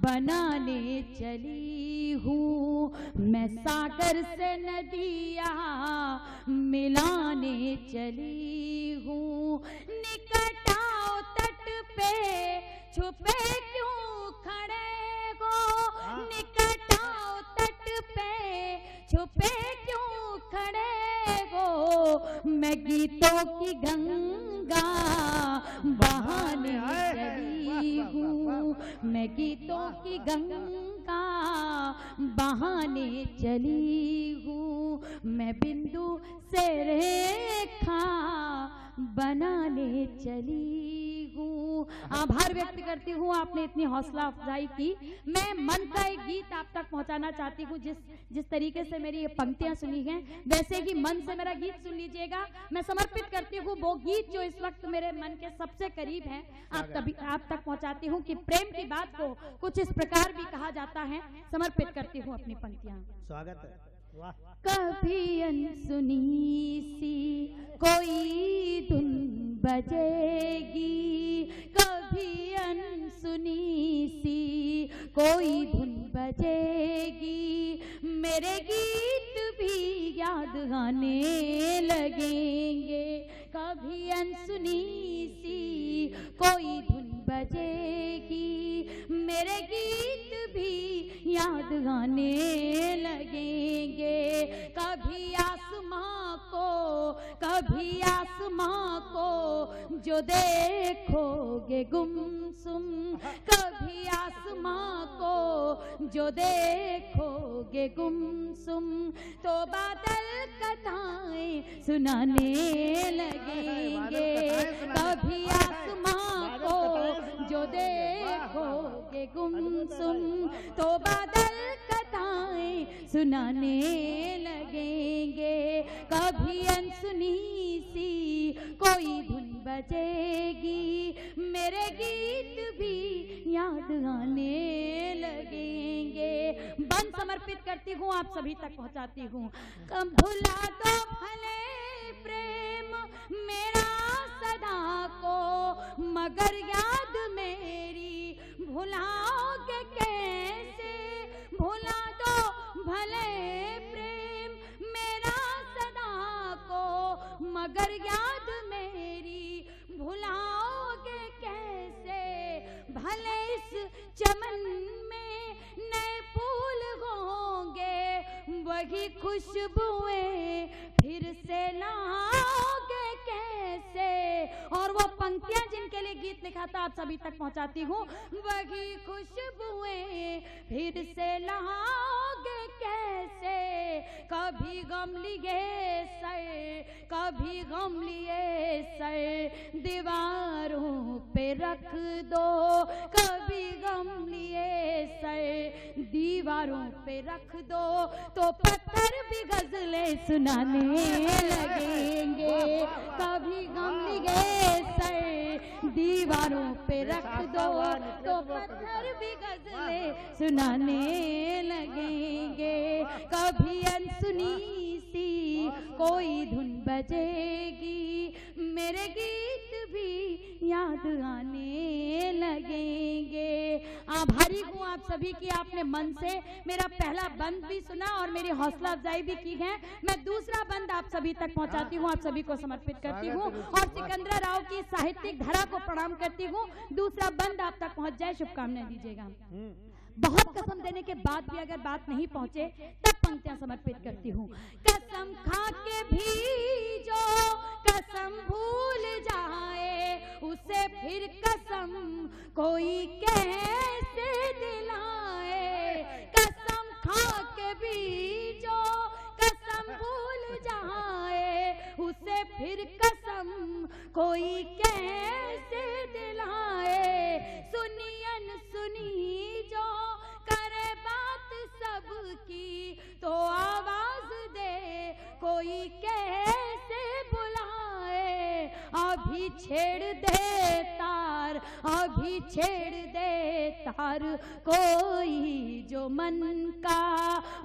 बनाने चली हूँ, मैं सागर से नदियाँ मिलाने चली हूँ। निकट आओ तट पे छुपे क्यों खड़े हो, निकट आओ तट पे छुपे क्यों खड़े हो, मैं गीतों की गंगा बहाने चली हूँ, मैं गीतों की गंगा बहाने चली हूँ, मैं बिंदु से रेखा बनाने चली हूँ। आभार व्यक्त करती हूँ, आपने इतनी हौसला अफजाई की। मैं मन का एक गीत आप तक पहुँचाना चाहती हूँ। जिस तरीके से मेरी ये पंक्तियाँ सुनी हैं, वैसे ही मन से मेरा गीत सुन लीजिएगा। मैं समर्पित करती हूँ वो गीत जो इस वक्त मेरे मन के सबसे करीब है, आप तक पहुँचाती हूँ कि प्रेम की बात को कुछ इस प्रकार भी कहा जाता है। समर्पित करती हूँ अपनी पंक्तियाँ। स्वागत है। वाह। कभी अनसुनी सी कोई धुन बजेगी, कभी अनसुनी सी कोई धुन बजेगी, मेरे गीत भी याद आने लगेंगे। कभी अनसुनी सी कोई धुन बजेगी, मेरे गीत भी याद आने लगेंगे। कभी आसमां को जो देखोगे गुमसुम, कभी आसमां को जो देखोगे गुमसुम, तो बादल कथाएं सुनाने लगेंगे। कभी आसमां को जो देखोगे गुमसुम, तो बादल कथाएं सुनाने लगेंगे। कभी अनसुनी सी कोई धुन बजेगी, मेरे गीत भी याद आने लगेंगे। बन समर्पित करती हूँ, आप सभी तक पहुँचाती हूँ। कब भुला दो भले प्रेम मेरा सदा को, मगर याद मेरी भुलाओगे कैसे। भुला दो भले प्रेम मेरा सदा को, मगर याद मेरी भुलाओगे कैसे। भले इस चमन में नए फूल होंगे, वही खुशबुएं फिर से लाओगे कैसे। और वो पंक्तियां जिनके लिए गीत लिखा था, आप सभी तक पहुंचाती हूँ। वही खुशबुएं फिर से लाओगे कैसे। कभी गम लिए सर, कभी गम लिए सर दीवारों पे रख दो, कभी गम लिए सर दीवारों पे रख दो, तो पत्थर भी गजलें सुनाने लगेंगे। कभी गम लिए सर दीवारों पे रख दो, तो पत्थर भी गजलें सुनाने लगेंगे। कभी अनसुनी सी कोई धुन बजेगी, मेरे गीत भी याद आने लगेंगे। आभारी हूँ आप सभी की, आपने मन से मेरा पहला बंद भी सुना और मेरी हौसला अफजाई भी की है। मैं दूसरा बंद आप सभी तक पहुंचाती हूँ, आप सभी को समर्पित करती हूँ और सिकंदरा राव की साहित्यिक धारा को प्रणाम करती हूँ। दूसरा बंद आप तक पहुंच जाए, शुभकामनाएं दीजिएगा। बहुत कसम देने के बाद भी अगर बात नहीं पहुंचे तब पंक्तियां समर्पित करती हूँ। कसम खा के भी जो कसम भूल जाए, उसे फिर कसम कोई कैसे दिलाए। कसम खा के भी जो कसम भूल जाए, कोई कैसे दिलाए, सुनियन सुनी जो करे बात सबकी तो आवाज दे, कोई कैसे बुलाए, अभी छेड़ दे तार, अभी छेड़ दे तार, कोई जो मन का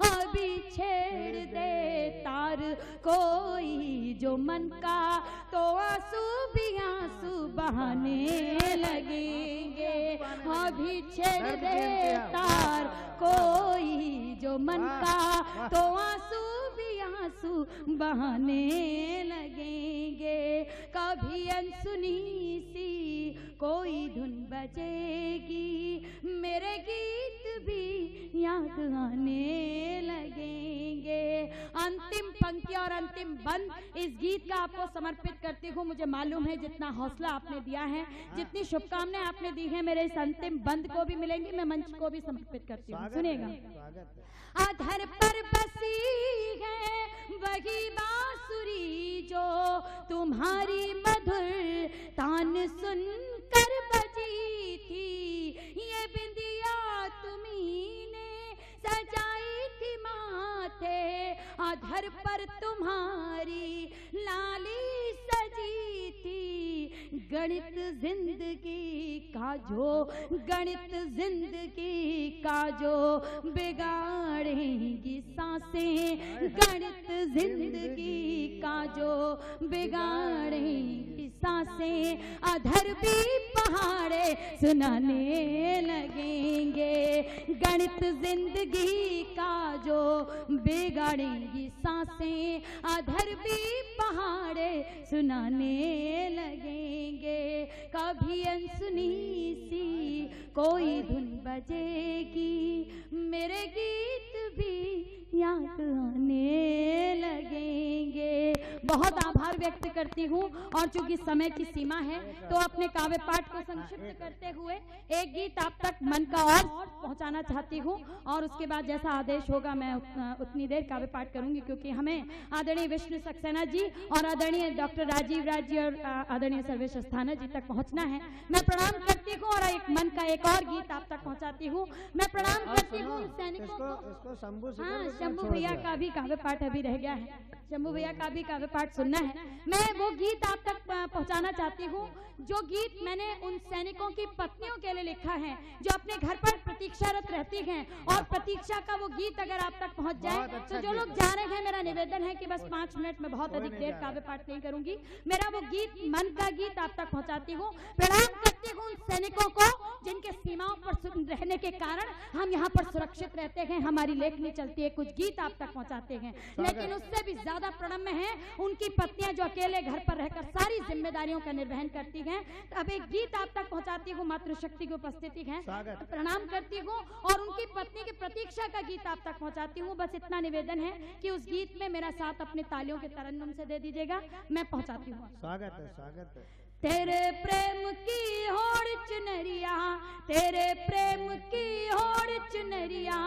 अभी छेड़ दे तार, कोई जो मन का, तो आंसू भी आंसू बहाने लगेंगे, अभी छेड़ दे तार, कोई जो मन का, तो आंसू भी आंसू बहाने लगेंगे, कभी अनसुनी सी कोई धुन बजेगी, मेरे गीत भी याद आने लगेंगे। अंतिम पंक्ति और अंतिम बंद इस गीत का आपको समर्पित करती हूँ। मुझे मालूम है जितना हौसला आपने दिया है, जितनी शुभकामनाएं आपने दी है, मेरे इस अंतिम बंद को भी मिलेंगी। मैं मंच को भी समर्पित करती हूँ। सुनिएगा। अधर पर बसी है वही बांसुरी जो तुम्हारी मधुर तान सुनकर बजी थी, ये बिंदिया तुम्ही ने सजाई थी माथे, अधर पर तुम्हारी लाली सजी थी, गणित जिंदगी का जो, गणित जिंदगी का जो बिगाड़ेंगी सांसें, गणित जिंदगी का जो बिगाड़ेंगी सांसें, अधर भी पहाड़े सुनाने लगेंगे, गणित जिंदगी का जो बिगाड़ेंगी सांसें, अधर भी पहाड़े सुनाने लगेंगे, कभी अनसुनी सी कोई धुन बजेगी, मेरे गीत भी याद आने लगेंगे। बहुत आभार व्यक्त करती हूँ और चूंकि समय की सीमा है तो अपने काव्य पाठ को संक्षिप्त करते हुए एक गीत आप तक मन का और पहुँचाना चाहती हूँ, और उसके बाद जैसा आदेश होगा मैं उतनी देर काव्य पाठ करूंगी, क्योंकि हमें आदरणीय विष्णु सक्सेना जी और आदरणीय डॉक्टर राजीव राज जी और आदरणीय सर्वेश अस्थाना जी तक पहुँचना है। मैं प्रणाम करती हूँ और एक मन का एक और गीत आप तक पहुँचाती हूँ। मैं प्रणाम करती हूँ सैनिकों को। हाँ, शंभू भैया का भी काव्य पाठ अभी रह गया है, शंभू भैया का भी काव्य पाठ सुनना है। मैं वो गीत आप तक पहुंचाना चाहती हूँ जो गीत मैंने उन सैनिकों की पत्नियों के लिए लिखा है जो अपने घर पर प्रतीक्षारत रहती हैं, और प्रतीक्षा का वो गीत अगर आप तक पहुंच जाए तो जो लोग जा रहे हैं, मेरा निवेदन है कि बस 5 मिनट में, बहुत अधिक देर काव्य पाठ नहीं करूंगी, मेरा वो गीत मन का गीत आप तक पहुंचाती हूँ। प्रणाम करती हूँ उन सैनिकों को जिनके सीमाओं पर रहने के कारण हम यहाँ पर सुरक्षित रहते हैं, हमारी लेखनी चलती है, कुछ गीत आप तक पहुँचाते हैं। लेकिन उससे भी ज्यादा प्रणम्य है उनकी पत्नियां जो अकेले घर पर रहकर सारी जिम्मेदारियों का निर्वहन करती हैं। अब एक गीत आप तक पहुंचाती हूँ, मातृशक्ति की उपस्थिति है, प्रणाम करती हूँ और उनकी पत्नी की प्रतीक्षा का गीत आप तक पहुंचाती हूँ। बस इतना निवेदन है कि उस गीत में मेरा साथ अपने तालियों के तरन्नुम से दे दीजिएगा। मैं पहुंचाती हूँ। स्वागत है, स्वागत है। तेरे प्रेम की होड़ चुनरिया, तेरे प्रेम की होड़ चुनरिया,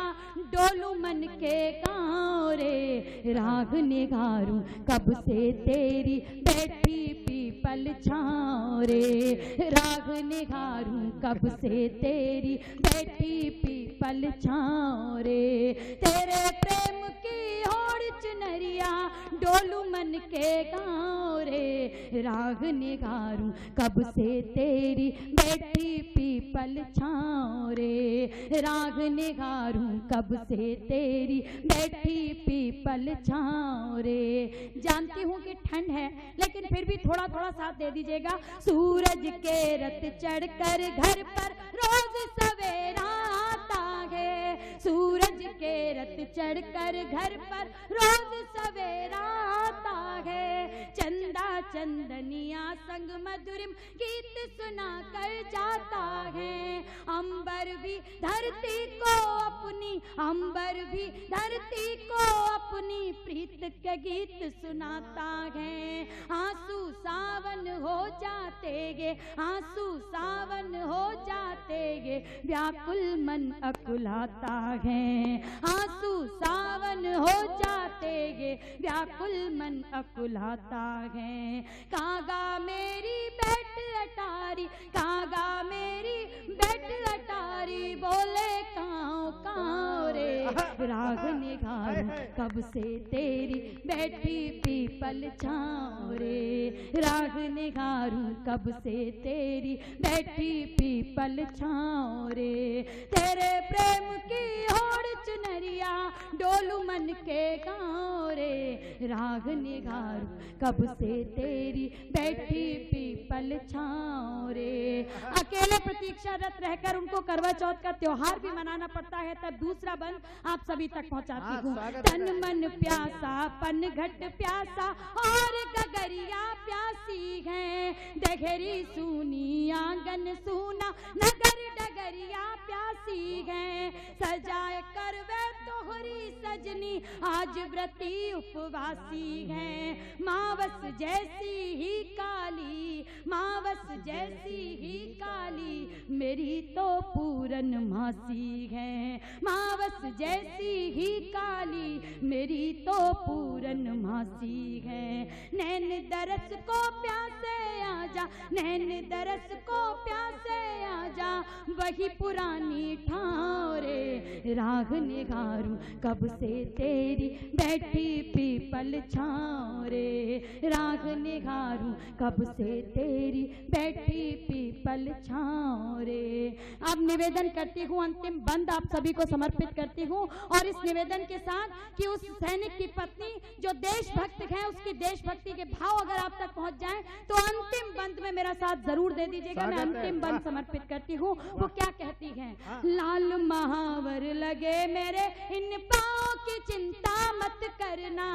डोलू मन के गाँव रे, राग निगारूं कब से तेरी बैठी पीपल छाँव रे, राग निगारूं कब से तेरी बैठी पीपल छाँव रे, तेरे प्रेम की होड़ चुनरिया, डोलू मन के गाँव रे, राग निगारूं कब से तेरी बैठी पीपल छाँव रे, राग निगारूं कब से तेरी बैठी पीपल छाँव रे। जानती हूँ कि ठंड है लेकिन फिर भी थोड़ा थोड़ा साथ दे दीजिएगा। सूरज के रथ चढ़कर घर पर रोज सवेरा आता है, सूरज के रथ चढ़कर घर पर रोज सवेरा आता है, चंदा चंदनिया संग मधुरिम गीत सुना कर जाता है, अंबर भी धरती को अपनी, अंबर भी धरती को अपनी प्रीत के गीत सुनाता है, आंसू सावन हो जाते गे, आंसू सावन हो जाते गे, व्याकुल मन अकुलाता है। आंसू सावन हो जाते गे, व्याकुल मन अकुलाता है। कागा मेरी बैठ अटारी, कागा मेरी बैठ अटारी, बोले काओ काओ रे, राग निगारूं कब से तेरी बैठी पीपल छाँव रे, राग निगारूं कब से तेरी बैठी पीपल छाँव रे। तेरे प्रेम की होड़ चुनरिया डोलू मन के गाँव रे, राग निगारूं कब से तेरी बैठी पीपल छाँव रे। अकेले प्रतीक्षारत रहकर उनको करवा चौथ का त्योहार भी मनाना पड़ता है, तब दूसरा बंद आप सभी तक पहुंचाती हूँ। तन मन प्यासा पन घट प्यासा और गगरिया प्यासी है, दघरी सूनी आंगन सूना नगर डगरिया प्यासी है। सजाए करवे तोहरी सजनी आज व्रती उपवासी है, मावस जैसी ही काली, मावस जैसी ही काली, मेरी तो पूरन मासी है। मावस जैसी ही काली, मेरी तो पूरन मासी है। नैन दरस को प्यासे आजा, नैन दरस को प्यासे आजा, वही पुरानी ठाव रे, राग निगारूं कब से तेरी बैठी पीपल छाँव रे, राग निगारूं कब से तेरी बैठी पीपल छाँव रे। अब निवेदन करती हूँ, अंतिम बंद आप सभी को समर्पित करती हूँ, और इस निवेदन के साथ कि उस सैनिक की पत्नी जो देशभक्त है, उसकी देशभक्ति के भाव अगर आप तक पहुंच जाएं तो अंतिम बंद में मेरा साथ जरूर दे दीजिएगा। मैं अंतिम बंद समर्पित करती हूँ। वो क्या कहती हैं? लाल महावर लगे मेरे इन पाँव की चिंता मत करना,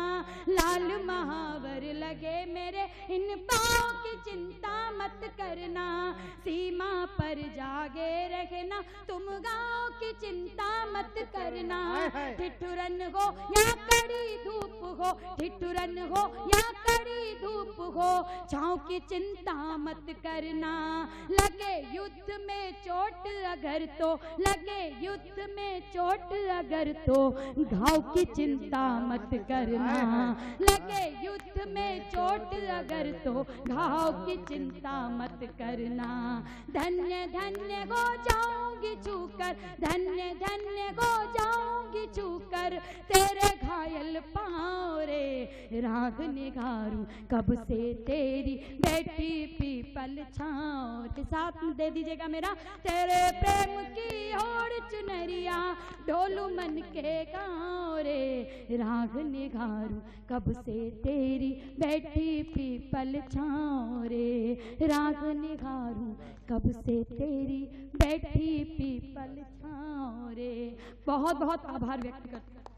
लाल महावर लगे मेरे इन पाँव की चिंता मत करना, सीमा पर जागे रहना तुम गाँव की चिंता मत करना। ठिठुरन हो या कड़ी धूप हो, ठिठुरन हो या कड़ी धूप हो, छाँव की चिंता मत करना। लगे युद्ध में चोट अगर तो, लगे युद्ध में चोट अगर तो, घाव की चिंता मत करना। लगे युद्ध में चोट अगर तो, घाव की चिंता मत करना। धन्य धन्य हो जाऊंगी छूकर, धन्य धन्य हो जाऊंगी छूकर, तेरे घायल पाँव रे, राग निगारूं कब से तेरी बैठी पीपल छाँव रे। साथ दे दीजिएगा मेरा। तेरे प्रेम की होड़ चुनरिया डोलू मन के गाँव रे, राग निगारूं कब से तेरी बैठी पीपल छाँव रे, राग निगारूं कब से तेरी बैठी पीपल छाँव रे। बहुत बहुत आभार व्यक्त करती हूँ।